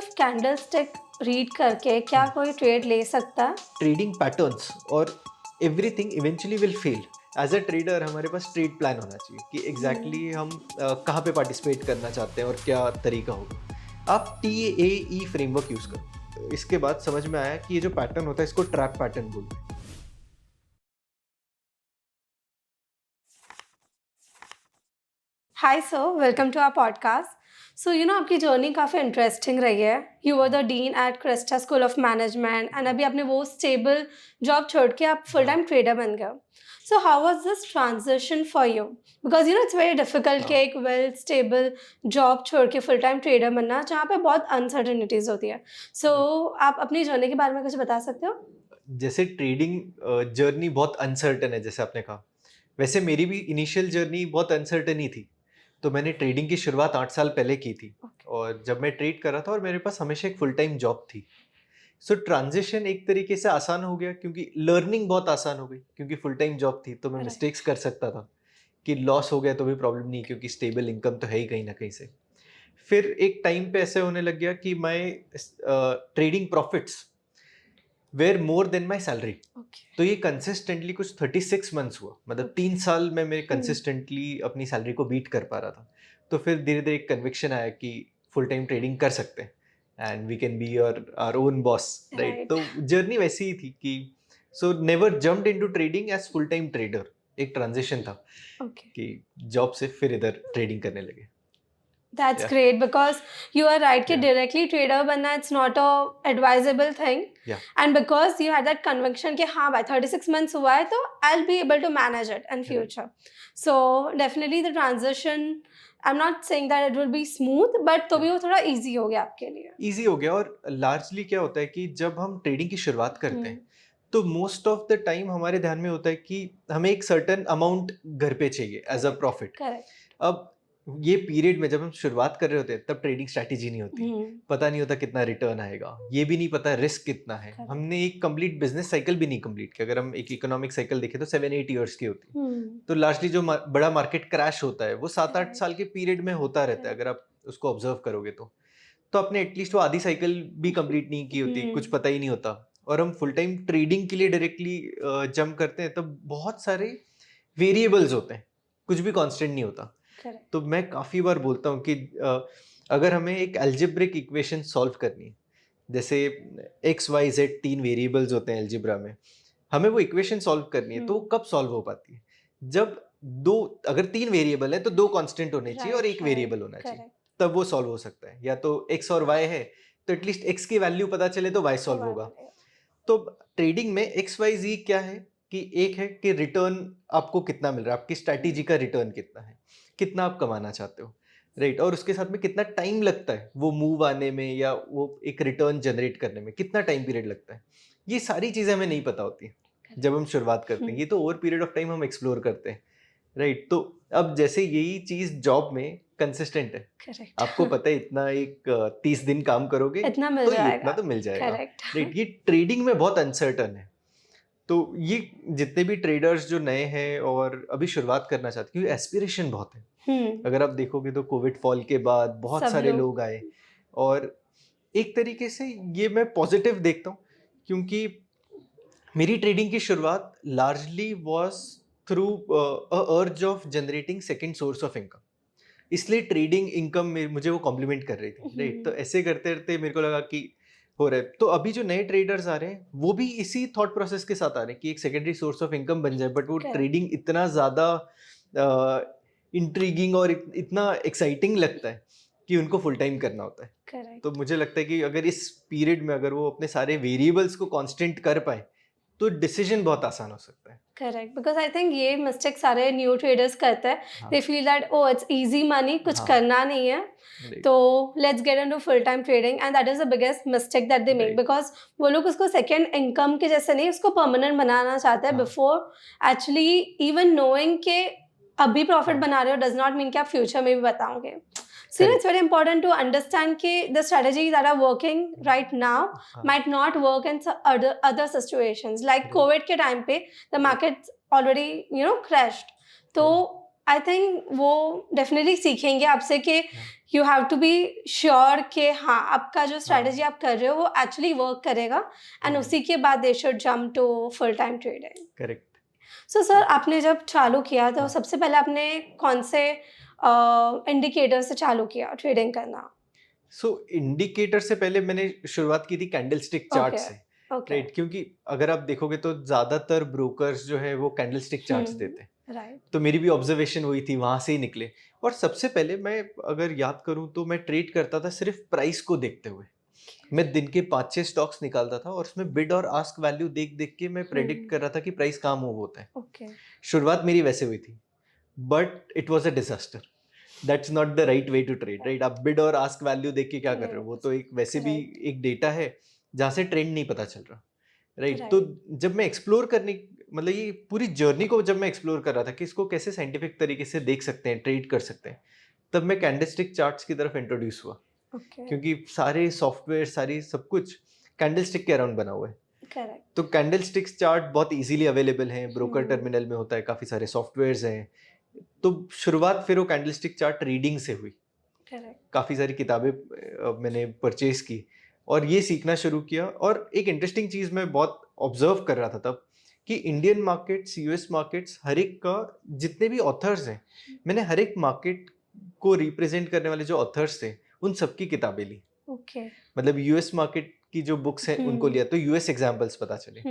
सिर्फ candlestick read करके क्या कोई ट्रेड ले सकता है? ट्रेडिंग पैटर्न्स और everything eventually will fail. As a trader हमारे पास ट्रेड प्लान होना चाहिए कि एग्जैक्टली हम कहाँ पे पार्टिसिपेट करना चाहते हैं और क्या तरीका होगा। आप TAE फ्रेमवर्क यूज़ करो। इसके बाद समझ में आया कि ये जो पैटर्न होता है इसको ट्रैप पैटर्न बोलते हैं। Hi sir, welcome to our podcast. So आपकी जर्नी काफ़ी इंटरेस्टिंग रही है। You were the dean at Krista school of management and अभी आपने वो स्टेबल जॉब छोड़ के आप फुल टाइम ट्रेडर बन गए। So how was this transition for you? Because it's very difficult कि एक वेल स्टेबल जॉब छोड़ के फुल टाइम ट्रेडर बनना, जहाँ पे बहुत अनसर्टेनिटीज होती है। सो आप अपनी जर्नी के बारे में कुछ बता सकते हो? जैसे ट्रेडिंग जर्नी बहुत अनसर्टन है जैसे आपने कहा, वैसे मेरी भी इनिशियल जर्नी बहुत अनसर्टन ही थी। तो मैंने ट्रेडिंग की शुरुआत 8 साल पहले की थी और जब मैं ट्रेड कर रहा था और मेरे पास हमेशा एक फुल टाइम जॉब थी। सो ट्रांजिशन एक तरीके से आसान हो गया क्योंकि लर्निंग बहुत आसान हो गई क्योंकि फुल टाइम जॉब थी तो मैं Right. मिस्टेक्स कर सकता था कि लॉस हो गया तो भी प्रॉब्लम नहीं क्योंकि स्टेबल इनकम तो है ही कहीं ना कहीं से। फिर एक टाइम पे ऐसे होने लग गया कि मैं trading profits were more than my salary. Okay. तो ये कंसिस्टेंटली कुछ 36 मंथ्स हुआ, मतलब 3 साल में मैं कंसिस्टेंटली अपनी सैलरी को बीट कर पा रहा था। तो फिर धीरे धीरे एक कन्विक्शन आया कि फुल टाइम ट्रेडिंग कर सकते हैं and we can be your our own boss, right. Right. तो जर्नी वैसी ही थी कि so never jumped into trading as full time trader. एक ट्रांजिशन था Okay. कि जॉब से फिर इधर ट्रेडिंग करने लगे। That's Yeah. great because you are right कि Yeah. directly trader बनना it's not a advisable thing. Yeah. And because you had that conviction कि हाँ भाई 36 months हुआ है तो I'll be able to manage it in future. So definitely the transition, I'm not saying that it will be smooth, but तो भी वो थोड़ा easy हो गया आपके लिए. ईजी हो गया। और लार्जली क्या होता है कि जब हम ट्रेडिंग की शुरुआत करते हैं तो मोस्ट ऑफ द टाइम हमारे ध्यान में होता है कि हमें एक सर्टेन अमाउंट घर पे चाहिए एज अ प्रॉफिट। Correct. अब ये पीरियड में जब हम शुरुआत कर रहे होते हैं तब ट्रेडिंग स्ट्रैटेजी नहीं होती, पता नहीं होता कितना रिटर्न आएगा, ये भी नहीं पता रिस्क कितना है। Correct. हमने एक कंप्लीट बिजनेस साइकिल भी नहीं कंप्लीट किया। अगर हम एक इकोनॉमिक साइकिल देखें तो 7-8 ईयर्स की होती है। तो लार्जली जो बड़ा मार्केट क्रैश होता है वो 7-8 Correct. साल के पीरियड में होता रहता है, अगर आप उसको ऑब्जर्व करोगे तो आपने एटलीस्ट वो आधी साइकिल भी कंप्लीट नहीं की होती, कुछ पता ही नहीं होता। और हम फुल टाइम ट्रेडिंग के लिए डायरेक्टली जंप करते हैं तब बहुत सारे वेरिएबल्स होते हैं, कुछ भी कांस्टेंट नहीं होता। Correct. तो मैं काफ़ी बार बोलता हूँ कि अगर हमें एक एल्जेब्रिक इक्वेशन सॉल्व करनी है, जैसे XYZ 3 वेरिएबल्स होते हैं एल्जेब्रा में, हमें वो इक्वेशन सॉल्व करनी है तो वो कब सॉल्व हो पाती है? जब अगर 3 वेरिएबल है तो 2 कांस्टेंट होने चाहिए और एक वेरिएबल होना चाहिए, तब वो सॉल्व हो सकता है। या तो x और y है तो एटलीस्ट x की वैल्यू पता चले तो y सॉल्व होगा। तो ट्रेडिंग में XYZ क्या है कि एक है कि रिटर्न आपको कितना मिल रहा है, आपकी स्ट्रैटेजी का रिटर्न कितना है, कितना आप कमाना चाहते हो, राइट। और उसके साथ में कितना टाइम लगता है वो मूव आने में या वो एक रिटर्न जनरेट करने में कितना टाइम पीरियड लगता है। ये सारी चीज़ें हमें नहीं पता होती जब हम शुरुआत करते हैं। ये तो ओवर पीरियड ऑफ टाइम हम एक्सप्लोर करते हैं, राइट। तो अब जैसे यही चीज़ जॉब में कंसिस्टेंट है, Correct. आपको पता है इतना एक 30 दिन काम करोगे इतना मिल तो ये जाएगा. इतना तो मिल जाएगा, Correct. राइट। ये ट्रेडिंग में बहुत अनसर्टन है। तो ये जितने भी ट्रेडर्स जो नए हैं और अभी शुरुआत करना चाहते हैं, क्योंकि एस्पिरेशन बहुत है। अगर आप देखोगे तो कोविड फॉल के बाद बहुत सारे लोग आए और एक तरीके से ये मैं पॉजिटिव देखता हूँ क्योंकि मेरी ट्रेडिंग की शुरुआत लार्जली वाज थ्रू अर्ज of generating second source of income. इसलिए ट्रेडिंग इनकम में मुझे वो कॉम्प्लीमेंट कर रही थी, राइट। तो ऐसे करते करते मेरे को लगा कि हो रहा है। तो अभी जो नए ट्रेडर्स आ रहे हैं वो भी इसी थॉट प्रोसेस के साथ आ रहे हैं कि एक सेकेंडरी सोर्स ऑफ इनकम बन जाए, बट वो ट्रेडिंग इतना ज़्यादा इंट्रीगिंग और इतना एक्साइटिंग लगता है कि उनको फुल टाइम करना होता है। Correct. तो मुझे लगता है कि अगर इस पीरियड में अगर वो अपने सारे वेरिएबल्स को कांस्टेंट कर पाए तो डिसीजन बहुत आसान हो सकता है। करेक्ट, बिकॉज आई थिंक ये मिस्टेक सारे न्यू ट्रेडर्स करते हैं। They feel that oh it's easy money, कुछ करना नहीं है, तो let's get into full time trading, and that is the biggest mistake that they make, because वो लोग उसको सेकेंड इनकम के जैसे नहीं, उसको परमानेंट बनाना चाहते हैं बिफोर एक्चुअली इवन नोइंग के अभी प्रॉफिट बना रहे हो डज नॉट मीन कि आप फ्यूचर में भी बताओगे। So it's very important to understand that the strategies that are working right now might not work in other situations. Like COVID के time पे the market already crashed. So I think वो definitely सीखेंगे आपसे कि you have to be sure कि हाँ आपका जो स्ट्रैटेजी आप कर रहे हो वो एक्चुअली वर्क करेगा एंड उसी के बाद they should jump to full time trading. Correct. So sir आपने जब चालू किया तो हाँ. सबसे पहले आपने कौन से इंडिकेटर से चालू किया ट्रेडिंग करना? सो इंडिकेटर से पहले मैंने शुरुआत की थी कैंडलस्टिक चार्ट ओके से. ओके राइट, क्योंकि अगर आप देखोगे तो ज्यादातर ब्रोकर्स जो है वो कैंडलस्टिक चार्ट्स देते हैं. राइट. तो मेरी भी ऑब्जर्वेशन हुई थी, वहां से ही निकले. और सबसे पहले मैं अगर याद करूं तो मैं ट्रेड करता था सिर्फ प्राइस को देखते हुए. मैं दिन के 5-6 स्टॉक्स निकालता था और उसमें बिड और आस्क वैल्यू देख देख के मैं प्रेडिक्ट कर रहा था कि प्राइस कहाँ मूव होता है. ओके. शुरुआत मेरी वैसे हुई थी, but it was a disaster. That's not the right way to trade. Right, आप बिड और आस्क वैल्यू देख के क्या कर रहे हो, वो तो एक वैसे भी एक डेटा है जहाँ से ट्रेंड नहीं पता चल रहा. राइट, तो जब मैं एक्सप्लोर करने, मतलब ये पूरी जर्नी को जब मैं एक्सप्लोर कर रहा था कि इसको कैसे साइंटिफिक तरीके से देख सकते हैं, ट्रेड कर सकते हैं, तब मैं कैंडलस्टिक चार्ट्स की तरफ इंट्रोड्यूस हुआ. क्योंकि सारे सॉफ्टवेयर, सारी सब कुछ कैंडलस्टिक के अराउंड बना हुआ है. करेक्ट. तो कैंडलस्टिक्स चार्ट बहुत इजीली अवेलेबल हैं, ब्रोकर टर्मिनल में होता है, काफ़ी सारे सॉफ्टवेयर्स हैं. तो शुरुआत फिर वो कैंडलस्टिक चार्ट रीडिंग से हुई. करेक्ट. काफ़ी सारी किताबें मैंने परचेज की और ये सीखना शुरू किया. और एक इंटरेस्टिंग चीज़ मैं बहुत ऑब्जर्व कर रहा था तब कि इंडियन मार्केट्स, यूएस मार्केट्स, हर एक का जितने भी ऑथर्स हैं, मैंने हर एक मार्केट को रिप्रेजेंट करने वाले जो ऑथर्स थे उन सबकी किताबें ली. ओके. मतलब यूएस मार्केट की जो बुक्स हैं उनको लिया तो यूएस एग्जाम्पल्स पता चले.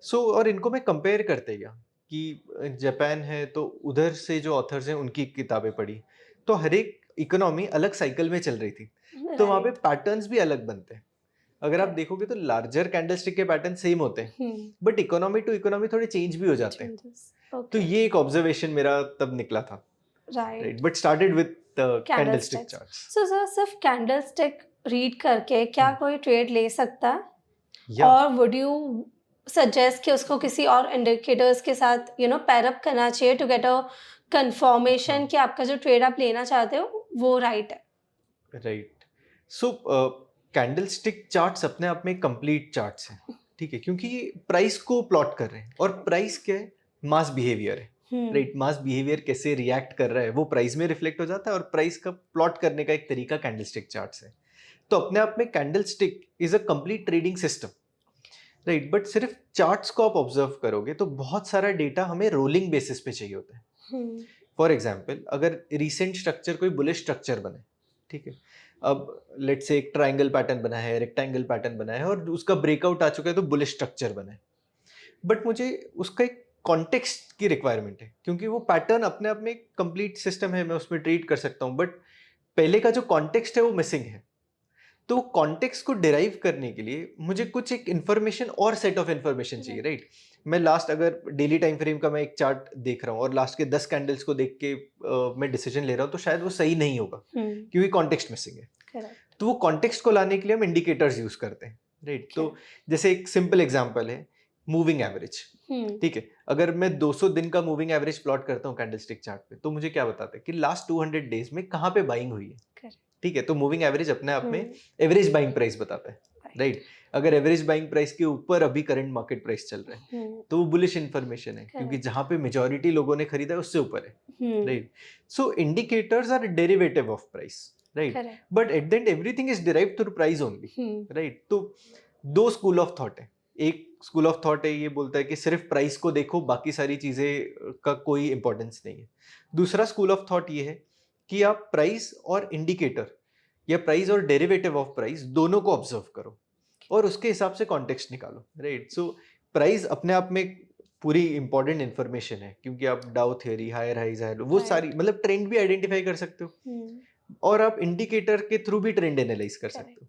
सो और इनको मैं कंपेयर करते गया कि जापान है तो उधर से जो ऑथर्स हैं उनकी किताबें पढ़ी. तो हर एक इकोनॉमी अलग साइकिल में चल रही थी, तो वहाँ पे पैटर्न्स भी अलग बनते हैं. अगर आप देखोगे तो लार्जर कैंडलस्टिक के पैटर्न सेम होते हैं, बट इकोनॉमी टू इकोनॉमी थोड़े चेंज भी हो जाते हैं. तो ये एक ऑब्जर्वेशन मेरा तब निकला था. Right, but started with candlestick charts. So sir सिर्फ कैंडलस्टिक रीड करके क्या कोई ट्रेड ले सकता है? या और वुड यू सजेस्ट कि उसको किसी और इंडिकेटर्स के साथ पेयर अप करना चाहिए टू गेट अ कंफर्मेशन कि आपका जो ट्रेड आप लेना चाहते हो वो राइट है? राइट. सो कैंडलस्टिक चार्ट्स अपने आप में कंप्लीट चार्ट्स हैं, ठीक है, क्योंकि ये प्राइस को प्लॉट कर रहे हैं. और प्राइस क्या है? मास बिहेवियर है. राइट, मास बिहेवियर कैसे रिएक्ट कर रहा है वो प्राइस में रिफ्लेक्ट हो जाता है, और प्राइस का प्लॉट करने का एक तरीका कैंडलस्टिक चार्ट्स है. तो अपने आप में candlestick is a complete trading system. Right, but सिर्फ चार्ट्स को आप ऑब्जर्व करोगे तो बहुत सारा डेटा हमें रोलिंग बेसिस पे चाहिए होता है. फॉर एग्जाम्पल, अगर रिसेंट स्ट्रक्चर कोई बुलिश स्ट्रक्चर बने, ठीक है, अब लेट्स से एक ट्राइंगल पैटर्न बना है, रेक्टेंगल पैटर्न बना है और उसका ब्रेकआउट आ चुका है तो बुलिश स्ट्रक्चर बना है, बट मुझे उसका एक कॉन्टेक्स्ट की रिक्वायरमेंट है, क्योंकि वो पैटर्न अपने आप में एक कंप्लीट सिस्टम है, मैं उसमें ट्रीट कर सकता हूँ, बट पहले का जो कॉन्टेक्स्ट है वो मिसिंग है. तो कॉन्टेक्स्ट को डिराइव करने के लिए मुझे कुछ एक इन्फॉर्मेशन और सेट ऑफ इन्फॉर्मेशन चाहिए. राइट, मैं लास्ट अगर डेली टाइम फ्रेम का मैं एक चार्ट देख रहा हूँ और लास्ट के 10 कैंडल्स को देख के मैं डिसीजन ले रहा हूँ, तो शायद वो सही नहीं होगा क्योंकि कॉन्टेक्स्ट मिसिंग है. तो वो कॉन्टेक्स्ट को लाने के लिए हम इंडिकेटर्स यूज करते हैं. राइट, तो जैसे एक सिंपल एग्जांपल है मूविंग एवरेज. ठीक है, अगर मैं 200 दिन का मूविंग एवरेज प्लॉट करता हूँ कैंडलस्टिक चार्ट पे, तो मुझे क्या बताता है कि लास्ट 200 डेज में कहाँ पे बाइंग हुई है. ठीक है, तो मूविंग एवरेज अपने आप में एवरेज बाइंग प्राइस बताता है. राइट, अगर एवरेज बाइंग प्राइस के ऊपर अभी करंट मार्केट प्राइस चल रहा है तो वो बुलिश इंफॉर्मेशन है, क्योंकि जहां पे मेजॉरिटी लोगों ने खरीदा है उससे ऊपर है. Right, so indicators are derivative of price. Right, but at the end everything is derived through price only. Right, तो दो स्कूल ऑफ थॉट है. एक स्कूल ऑफ थॉट है ये बोलता है कि सिर्फ प्राइस को देखो, बाकी सारी चीजें का कोई इंपॉर्टेंस नहीं है. दूसरा स्कूल ऑफ थॉट ये है कि आप प्राइस और इंडिकेटर या प्राइस और डेरिवेटिव ऑफ प्राइस दोनों को ऑब्जर्व करो और उसके हिसाब से कॉन्टेक्स्ट निकालो. राइट, सो प्राइस अपने आप में पूरी इंपॉर्टेंट इन्फॉर्मेशन है, क्योंकि आप डाउ थ्योरी, हायर हाइज, हायर वो सारी मतलब ट्रेंड भी आइडेंटिफाई कर सकते हो और आप इंडिकेटर के थ्रू भी ट्रेंड एनालाइज कर सकते हो.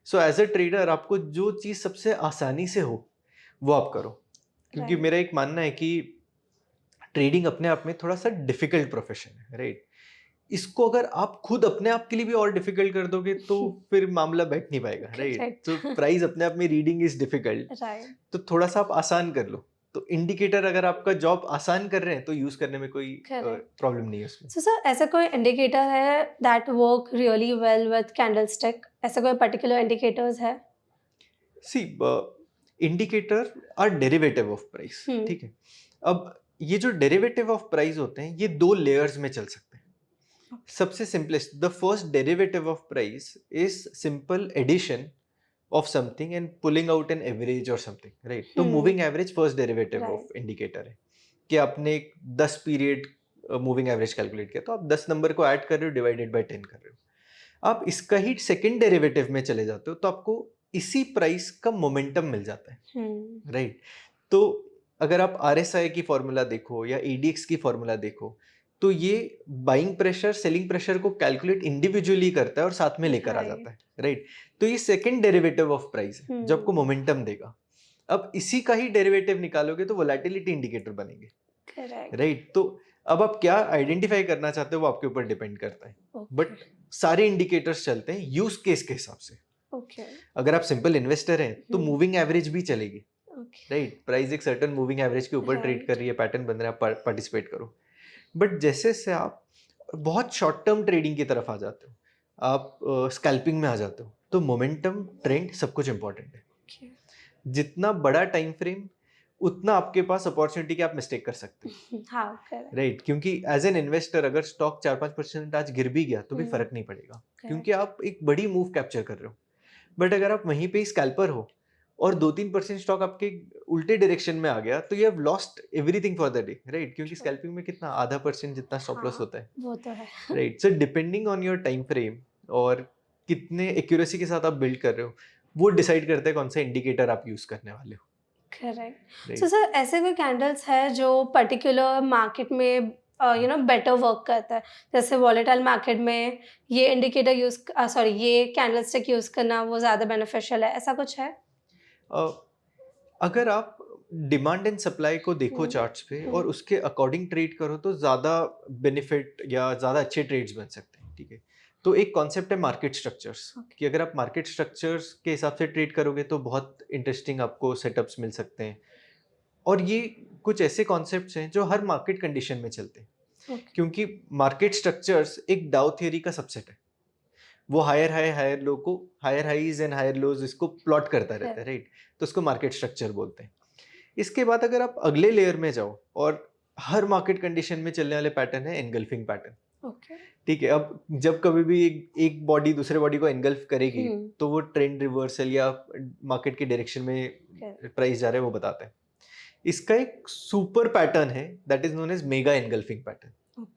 सो एज अ ट्रेडर आपको जो चीज सबसे आसानी से हो वो आप करो, क्योंकि मेरा एक मानना है कि ट्रेडिंग अपने आप में थोड़ा सा डिफिकल्ट प्रोफेशन है. राइट, इसको अगर आप खुद अपने आप के लिए भी और डिफिकल्ट कर दोगे तो फिर मामला बैठ नहीं पाएगा. राइट, तो प्राइस अपने आप में रीडिंग इज डिफिकल्ट, तो थोड़ा सा आप आसान कर लो. तो इंडिकेटर अगर आपका जॉब आसान कर रहे हैं तो यूज करने में कोई प्रॉब्लम नहीं है उसमें. सो सर ऐसा कोई इंडिकेटर है that work really well with candlestick? ऐसा कोई पर्टिकुलर इंडिकेटर्स है? See indicator are derivative of price. ठीक है, अब ये जो डेरिवेटिव ऑफ प्राइस होते हैं ये 2 लेयर्स में चल सकते हैं। सबसे simplest, the first derivative of price is simple addition of something and pulling out an average or something, right? तो moving average first derivative Right. of indicator है कि आपने एक 10 पीरियड मूविंग एवरेज कैलकुलेट किया तो आप 10 नंबर को add कर रहे हो डिवाइडेड बाय 10 कर रहे हो। आप इसका ही सेकंड डेरिवेटिव में चले जाते हो तो आपको इसी प्राइस का मोमेंटम मिल जाता है, राइट? तो अगर आप RSI की फॉर्मूला देखो या ADX की फॉर्मूला देखो तो ये बाइंग प्रेशर सेलिंग प्रेशर को कैलकुलेट इंडिविजुअली करता है और साथ में लेकर आ जाता है, राइट? तो ये सेकंड डेरिवेटिव ऑफ प्राइस है जो आपको मोमेंटम देगा। अब इसी का ही डेरिवेटिव निकालोगे तो वोलेटिलिटी इंडिकेटर बनेंगे, राइट? तो अब आप क्या आइडेंटिफाई करना चाहते हो वो आपके ऊपर डिपेंड करता है, बट सारे इंडिकेटर्स चलते हैं यूज केस के हिसाब से। अगर आप सिंपल इन्वेस्टर हैं तो मूविंग एवरेज भी चलेगी, राइट? प्राइस एक सर्टेन मूविंग एवरेज के ऊपर ट्रेड कर रही है, पैटर्न बन रहा है, आप पार्टिसिपेट करो। बट जैसे से आप बहुत शॉर्ट टर्म ट्रेडिंग की तरफ आ जाते हो, आप स्कैल्पिंग में आ जाते हो, तो मोमेंटम ट्रेंड सब कुछ इंपॉर्टेंट है। जितना बड़ा टाइम फ्रेम उतना आपके पास अपॉर्चुनिटी की आप मिस्टेक कर सकते हो, राइट? क्योंकि एज एन इन्वेस्टर अगर स्टॉक 4-5% आज गिर भी गया तो भी फर्क नहीं पड़ेगा क्योंकि आप एक बड़ी मूव कैप्चर कर रहे हो। बट अगर आप वहीं पे स्कैल्पर हो और 2-3% स्टॉक आपके उल्टे डायरेक्शन में आ गया तो you have lost everything for the day, right? क्योंकि स्कैल्पिंग में कितना आधा % जितना स्टॉप लॉस होता है, वो तो है, right? So depending on your time frame और कितने एक्यूरेसी के साथ आप बिल्ड कर रहे हो वो डिसाइड करता है कौन सा इंडिकेटर आप यूज करने वाले हो। करेक्ट। सो सर ऐसे कोई कैंडल्स है जो पर्टिकुलर मार्केट में बेटर वर्क करता है, जैसे वॉलेटाइल मार्केट में ये इंडिकेटर ये कैंडलस्टिक यूज करना वो ज्यादा बेनिफिशियल है, ऐसा कुछ है? अगर आप डिमांड एंड सप्लाई को देखो चार्ट्स पे और उसके अकॉर्डिंग ट्रेड करो तो ज़्यादा बेनिफिट या ज़्यादा अच्छे ट्रेड्स बन सकते हैं, ठीक है? तो एक कॉन्सेप्ट है मार्केट स्ट्रक्चर्स कि अगर आप मार्केट स्ट्रक्चर्स के हिसाब से ट्रेड करोगे तो बहुत इंटरेस्टिंग आपको सेटअप्स मिल सकते हैं। और ये कुछ ऐसे कॉन्सेप्ट्स हैं जो हर मार्केट कंडीशन में चलते हैं, क्योंकि मार्केट स्ट्रक्चर्स एक डाउ थियरी का सबसेट है। वो हायर हाई हायर लो को, higher highs and higher lows इसको प्लॉट करता रहता है, राइट? तो उसको मार्केट स्ट्रक्चर बोलते हैं। इसके बाद अगर आप अगले लेयर में जाओ और हर मार्केट कंडीशन में चलने वाले पैटर्न है एनगल्फिंग पैटर्न, ठीक है? अब जब कभी भी एक बॉडी दूसरे बॉडी को एनगल्फ करेगी तो वो ट्रेंड रिवर्सल या मार्केट के डायरेक्शन में प्राइस जा रहा है वो बताता है। इसका एक सुपर पैटर्न है that is known as mega engulfing pattern.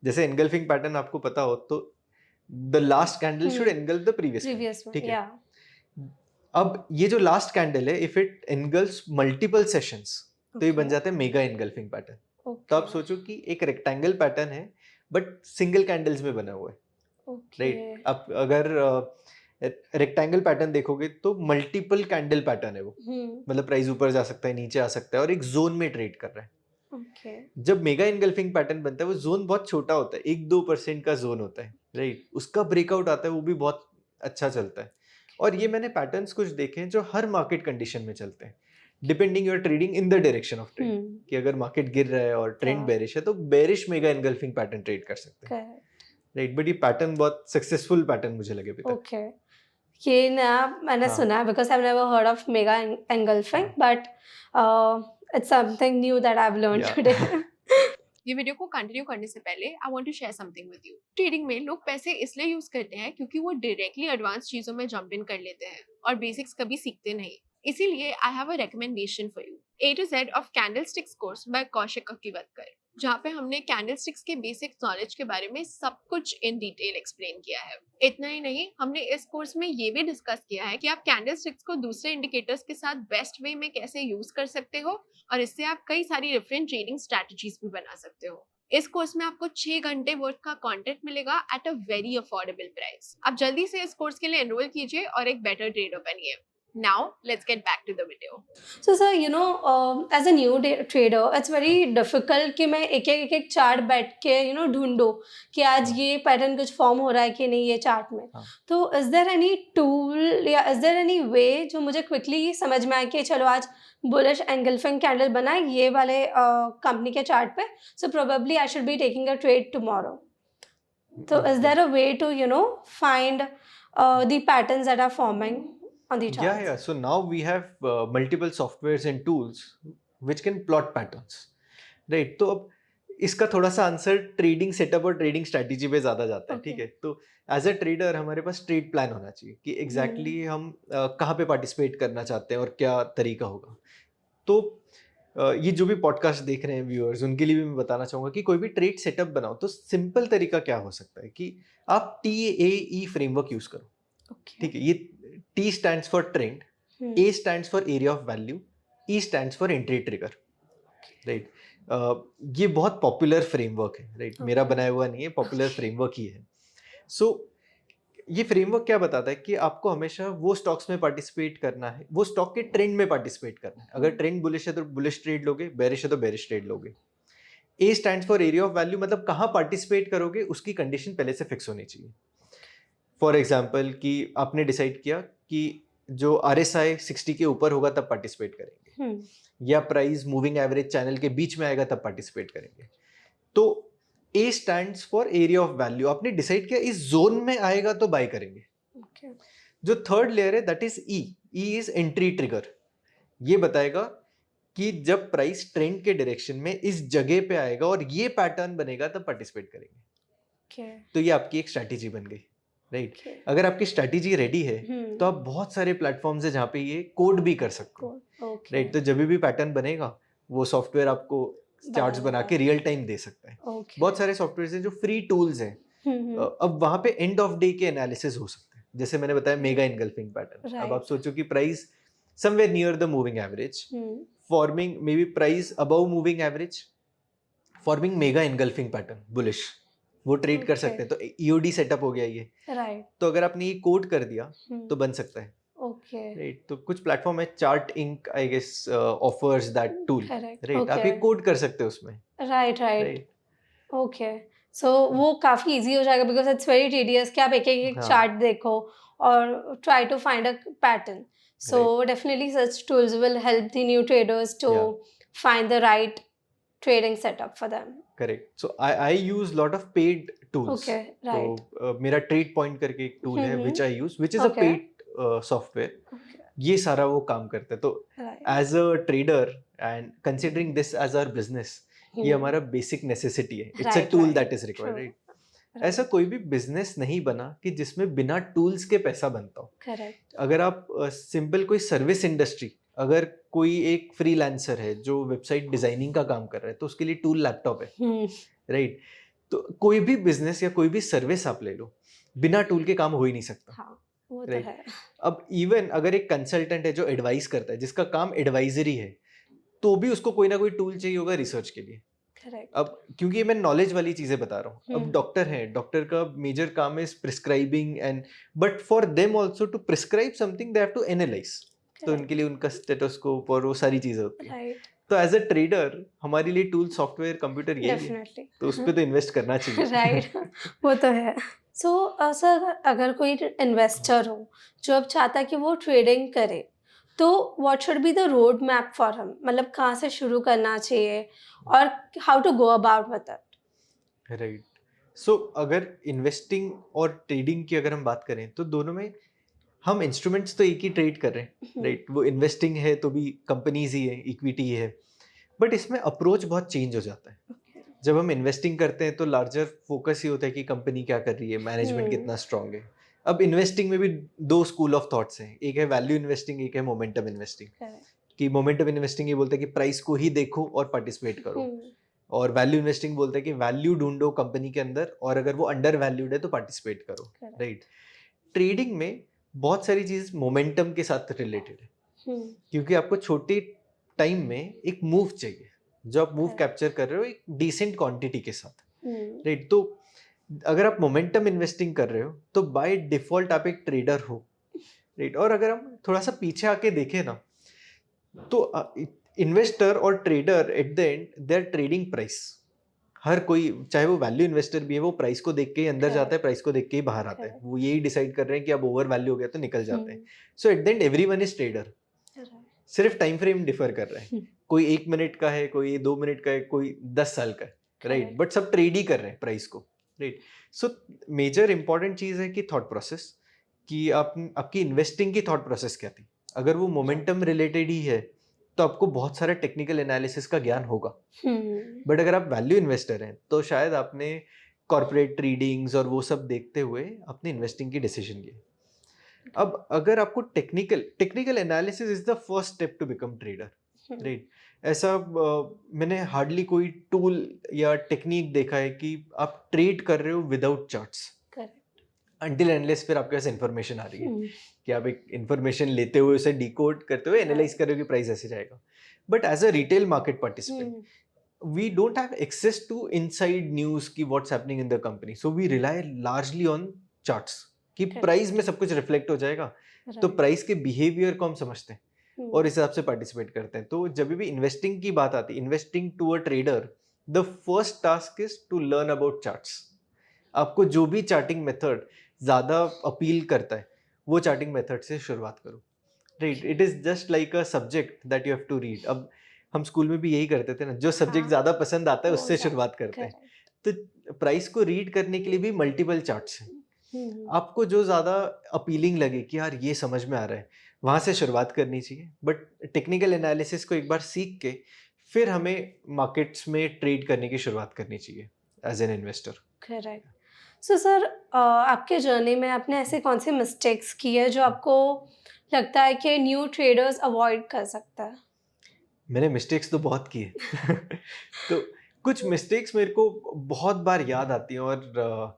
जैसे एनगल्फिंग पैटर्न आपको पता हो तो the last candle should engulf the previous, ठीक है? अब ये जो लास्ट कैंडल है if it engulfs multiple sessions तो ये बन जाता है मेगा एनगल्फिंग पैटर्न। तो आप सोचो कि एक रेक्टेंगल पैटर्न है बट सिंगल कैंडल्स में बना हुआ है, राइट? आप अगर रेक्टेंगल पैटर्न देखोगे तो मल्टीपल कैंडल पैटर्न है वो, मतलब प्राइस ऊपर जा सकता है नीचे आ सकता है और एक जोन में ट्रेड कर रहा है। जब मेगा एनगल्फिंग पैटर्न बनता है वो जोन बहुत छोटा होता है, 1-2% का जोन होता है, राइट? उसका ब्रेकआउट आता है वो भी बहुत अच्छा चलता है। और ये मैंने पैटर्न्स कुछ देखे हैं जो हर मार्केट कंडीशन में चलते हैं depending your trading in the direction of trade, कि अगर मार्केट गिर रहा है और ट्रेंड बेरिश है तो bearish mega engulfing pattern trade कर सकते हैं, राइट? बट ये पैटर्न बहुत सक्सेसफुल पैटर्न मुझे लगे अभी तक। ये नया मैंने सुना है because I have never heard of mega engulfing, but it's something new that I have learned today. ये वीडियो को कंटिन्यू करने से पहले I want to share something with you. Trading में लोग पैसे इसलिए यूज करते हैं क्योंकि वो डायरेक्टली एडवांस चीजों में जंप इन कर लेते हैं और बेसिक्स कभी सीखते नहीं। इसीलिए I have a recommendation for you, A to Z of candlesticks course by Kaushik Akkiwatkar, जहाँ पे हमने कैंडलस्टिक्स के बेसिक नॉलेज के बारे में सब कुछ इन डिटेल एक्सप्लेन किया है। इतना ही नहीं, हमने इस कोर्स में ये भी डिस्कस किया है कि आप कैंडलस्टिक्स को दूसरे इंडिकेटर्स के साथ बेस्ट वे में कैसे यूज कर सकते हो और इससे आप कई सारी डिफरेंट ट्रेडिंग स्ट्रैटेजीज भी बना सकते हो। इस कोर्स में आपको 6 घंटे वर्थ का कंटेंट मिलेगा at a very affordable price. आप जल्दी से इस कोर्स के लिए एनरोल कीजिए और एक बेटर ट्रेडर बनिए। Now let's get back to the video. So sir, as a new trader, it's very difficult कि मैं एक चार्ट बैठ के ढूंढो कि आज ये पैटर्न कुछ फॉर्म हो रहा है कि नहीं ये चार्ट में। तो is there any tool या is there any way जो मुझे क्विकली समझ में आए कि चलो आज बुलिश एंगल्फिंग कैंडल बना है ये वाले कंपनी के चार्ट पे, so probably I should be taking a trade tomorrow. So is there a way to find the patterns that are forming on the charts? Yeah. So now we have multiple softwares and tools which can plot patterns. Right. तो अब इसका थोड़ा सा answer trading setup और trading strategy पे ज्यादा जाता है, ठीक Okay. है। तो एज अ ट्रेडर हमारे पास ट्रेड प्लान होना चाहिए कि एग्जैक्टली हम कहाँ पे पार्टिसिपेट करना चाहते हैं और क्या तरीका होगा। तो ये जो भी पॉडकास्ट देख रहे हैं व्यूअर्स, उनके लिए भी मैं बताना चाहूंगा कि कोई भी ट्रेड सेटअप बनाओ तो सिंपल तरीका क्या हो सकता है कि आप TAE फ्रेमवर्क यूज करो, Okay. ठीक है। ये T stands for trend, Hmm. A stands for area of value, E stands for entry trigger, right. ये बहुत पॉपुलर फ्रेमवर्क है, राइट। मेरा Okay. बनाया हुआ नहीं है, पॉपुलर फ्रेमवर्क ही है। सो ये फ्रेमवर्क क्या बताता है कि आपको हमेशा वो स्टॉक्स में पार्टिसिपेट करना है, वो स्टॉक के ट्रेंड में पार्टिसिपेट करना है। अगर ट्रेंड बुलिश है तो बुलिश ट्रेड लोगे, बेरिश है तो बेरिश ट्रेड लोगे। ए stands for area of value, मतलब कहाँ पार्टिसिपेट करोगे उसकी कंडीशन पहले से फिक्स होनी चाहिए। फॉर एग्जाम्पल कि आपने डिसाइड किया कि जो RSI 60 के ऊपर होगा तब पार्टिसिपेट करेंगे, Hmm. या प्राइस मूविंग एवरेज चैनल के बीच में आएगा तब पार्टिसिपेट करेंगे। तो ए stands for area of value, आपने डिसाइड किया इस जोन में आएगा तो बाय करेंगे। Okay. जो थर्ड लेयर है that is E is entry trigger. ये बताएगा कि जब प्राइस ट्रेंड के डायरेक्शन में इस जगह पे आएगा और ये पैटर्न बनेगा तब पार्टिसिपेट करेंगे। Okay. तो ये आपकी एक स्ट्रैटेजी बन गई, राइट। Okay. अगर आपकी स्ट्रैटेजी रेडी है Hmm. तो आप बहुत सारे प्लेटफॉर्म्स है जहाँ पे ये कोड भी कर सकते हो, Cool. Okay. राइट। तो जब भी पैटर्न बनेगा वो सॉफ्टवेयर आपको चार्ट्स बना के रियल टाइम दे सकता है। Okay. बहुत सारे सॉफ्टवेयर हैं जो फ्री टूल्स हैं। Hmm. अब वहां पे एंड ऑफ डे के एनालिसिस हो सकते हैं, जैसे मैंने बताया मेगा इनगल्फिंग पैटर्न। अब आप Right. सोचो कि price somewhere near the moving average, Hmm. Forming may be price above moving average, forming mega engulfing pattern bullish, वो ट्रेड कर Okay. सकते हैं। तो EOD सेटअप हो गया ये। Right. तो अगर आपने ये कोड कर दिया Hmm. तो बन सकता है, Okay. राइट। तो कुछ प्लेटफॉर्म है, Chartink I guess offers that tool, Correct. Right. आप ये Okay. कोड कर सकते हो उसमें, Right. Right. Right. Okay so वो काफ़ी इजी हो जाएगा बिकॉज इट्स वेरी टीडियस कि आप एक एक हाँ। चार्ट देखो और try to find a pattern so definitely such tools will help the new traders to Yeah. Find the right trading setup for them correct. So I use lot of paid tools. Okay right तो मेरा trade point करके एक tool है which I use, which is a Okay. Paid software. ये सारा वो काम करता है। तो right as a trader and considering this as our business, ये हमारा बेसिक नेसेसिटी है। It's a Right, tool right. That is required, right. ऐसा कोई भी बिजनेस नहीं बना कि जिसमें बिना टूल्स के पैसा बनता हो। करेक्ट अगर आप सिंपल कोई सर्विस इंडस्ट्री, अगर कोई एक फ्रीलांसर है जो वेबसाइट डिजाइनिंग का काम कर रहा है तो उसके लिए टूल लैपटॉप है, राइट। तो कोई भी बिजनेस या कोई भी सर्विस आप ले लो, बिना टूल के काम हो ही नहीं सकता, हाँ वो तो राइट। है अब इवन अगर एक कंसल्टेंट है जो एडवाइस करता है, जिसका काम एडवाइजरी है, तो भी उसको कोई ना कोई टूल चाहिए होगा रिसर्च के लिए। करेक्ट अब क्योंकि ये मैं नॉलेज वाली चीजें बता रहा हूँ। अब डॉक्टर है, डॉक्टर का मेजर काम है prescribing and, but for them also to prescribe something they have to analyse. तो उनके लिए उनका स्टेटोस्कोप और वो सारी चीजें होती है। राइट तो एज अ ट्रेडर हमारे लिए टूल सॉफ्टवेयर कंप्यूटर यही है, डेफिनेटली तो उस पर तो इन्वेस्ट करना चाहिए। राइट वो तो है सो सर अगर कोई इन्वेस्टर हो जो अब चाहता है कि वो ट्रेडिंग करे तो what should be the road map for हम मतलब कहाँ से शुरू करना चाहिए और how to go about with it right. So अगर इन्वेस्टिंग और ट्रेडिंग की अगर हम बात करें तो दोनों में हम इंस्ट्रूमेंट्स तो एक ही ट्रेड कर रहे हैं, राइट। वो इन्वेस्टिंग है तो भी कंपनीज ही है, इक्विटी ही है, बट इसमें अप्रोच बहुत चेंज हो जाता है। जब हम इन्वेस्टिंग करते हैं तो लार्जर फोकस ही होता है कि कंपनी क्या कर रही है, मैनेजमेंट कितना स्ट्रांग है। अब इन्वेस्टिंग में भी दो स्कूल ऑफ थॉट्स हैं, एक है वैल्यू इन्वेस्टिंग, एक है मोमेंटम इन्वेस्टिंग। कि मोमेंटम इन्वेस्टिंग ये बोलता है कि प्राइस को ही देखो और पार्टिसिपेट करो, और वैल्यू इन्वेस्टिंग बोलता है कि वैल्यू ढूंढो कंपनी के अंदर और अगर वो अंडर वैल्यूड है तो पार्टिसिपेट करो, राइट। ट्रेडिंग में बहुत सारी चीज मोमेंटम के साथ रिलेटेड है, क्योंकि आपको छोटे टाइम में एक मूव चाहिए, जो आप मूव कैप्चर कर रहे हो एक डिसेंट क्वांटिटी के साथ, राइट। तो अगर आप मोमेंटम इन्वेस्टिंग कर रहे हो तो बाय डिफॉल्ट आप एक ट्रेडर हो, राइट। और अगर हम थोड़ा सा पीछे आके देखें ना, तो इन्वेस्टर और trader at the end they are trading price. हर कोई, चाहे वो वैल्यू इन्वेस्टर भी है, वो प्राइस को देख के ही अंदर जाता है, प्राइस को देख के ही बाहर आता है। वो यही डिसाइड कर रहे हैं कि अब ओवर वैल्यू हो गया तो निकल जाते हैं। So at the end everyone is trader, सिर्फ टाइम फ्रेम डिफर कर रहा है। कोई 1 मिनट का है, कोई 2 मिनट का है, कोई 10 साल का है, राइट। बट सब ट्रेड ही कर रहे हैं प्राइस को, राइट। सो मेजर इंपॉर्टेंट चीज है कि थॉट प्रोसेस, कि आपकी इन्वेस्टिंग की थॉट प्रोसेस क्या थी। अगर वो मोमेंटम रिलेटेड ही है तो आपको बहुत सारा टेक्निकल एनालिसिस का ज्ञान होगा। हम्म, बट अगर आप वैल्यू इन्वेस्टर हैं तो शायद आपने कॉर्पोरेट रीडिंग्स और वो सब देखते हुए अपनी इन्वेस्टिंग की डिसीजन लिए। अब अगर आपको technical analysis is the first step to become trader, right? ऐसा मैंने हार्डली कोई टूल या टेक्निक देखा है कि आप ट्रेड कर रहे हो without charts, correct, until endless फिर आपके पास इन्फॉर्मेशन आ रही है कि आप एक इन्फॉर्मेशन लेते हुए उसे डिकोड करते हुए एनालाइज कर रहे हो कि प्राइस ऐसे जाएगा। But as a retail market participant we don't have access to inside news की what's happening in the company, so we rely largely on charts कि Correct. प्राइस में सब कुछ रिफ्लेक्ट हो जाएगा। तो प्राइस के बिहेवियर को हम समझते हैं और इस हिसाब से पार्टिसिपेट करते हैं। तो जब भी इन्वेस्टिंग की बात आती है, investing to a trader, the first task is to learn about charts. आपको जो भी चार्टिंग मेथड ज़्यादा अपील करता है वो चार्टिंग मेथड से शुरुआत करो, right? It is just like a subject that you have to read. अब हम स्कूल में भी यही करते थे ना, जो सब्जेक्ट हाँ, ज़्यादा पसंद आता है वो उससे ज़्यादा, शुरुआत करते हैं। करेक्ट, तो प्राइस को रीड करने के लिए भी मल्टीपल चार्ट्स हैं। आपको जो ज़्यादा अपीलिंग लगे कि यार ये समझ में आ रहा है, वहाँ से शुरुआत करनी चाहिए। बट टेक्निकल एनालिसिस को एक बार सीख के फिर हमें मार्केट्स में ट्रेड करने की शुरुआत करनी चाहिए as an investor. Correct. So sir, आपके जर्नी में आपने ऐसे कौन से मिस्टेक्स की है जो आपको लगता है कि न्यू ट्रेडर्स अवॉइड कर सकता है? मैंने मिस्टेक्स तो बहुत किए तो कुछ मिस्टेक्स मेरे को बहुत बार याद आती हैं और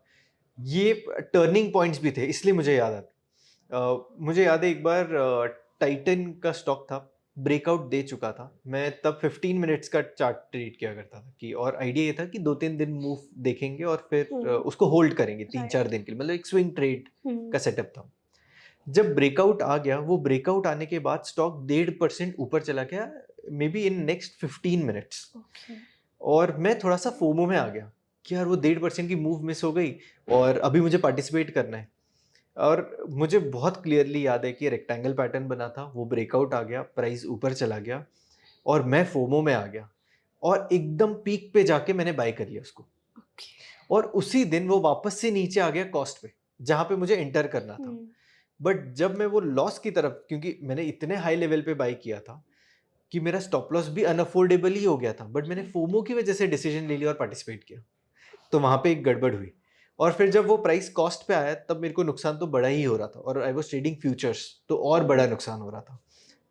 ये टर्निंग पॉइंट्स भी थे, इसलिए मुझे याद आती। मुझे याद है एक बार टाइटन का स्टॉक था, ब्रेकआउट दे चुका था। मैं तब 15 मिनट्स का चार्ट ट्रेड किया करता था कि, और आइडिया ये था कि 2-3 दिन मूव देखेंगे और फिर उसको होल्ड करेंगे 3-4 दिन के लिए, मतलब एक स्विंग ट्रेड का सेटअप था। जब ब्रेकआउट आ गया, वो ब्रेकआउट आने के बाद स्टॉक 1.5% ऊपर चला गया, may be in next 15 minutes. और मैं थोड़ा सा फोमो में आ गया कि यार वो 1.5% की मूव मिस हो गई और अभी मुझे पार्टिसिपेट करना है। और मुझे बहुत क्लियरली याद है कि रेक्टेंगल पैटर्न बना था, वो ब्रेकआउट आ गया, प्राइस ऊपर चला गया और मैं फोमो में आ गया और एकदम पीक पे जाके मैंने बाय कर लिया उसको। और उसी दिन वो वापस से नीचे आ गया कॉस्ट पे, जहाँ पे मुझे एंटर करना था। बट जब मैं वो लॉस की तरफ, क्योंकि मैंने इतने हाई लेवल पे बाय किया था कि मेरा स्टॉप लॉस भी अनअफोर्डेबल ही हो गया था, बट मैंने फोमो की वजह से डिसीजन ले लिया और पार्टिसिपेट किया, तो वहाँ पे एक गड़बड़ हुई। और फिर जब वो प्राइस कॉस्ट पे आया तब मेरे को नुकसान तो बड़ा ही हो रहा था, और आई वाज ट्रेडिंग फ्यूचर्स, तो और बड़ा नुकसान हो रहा था।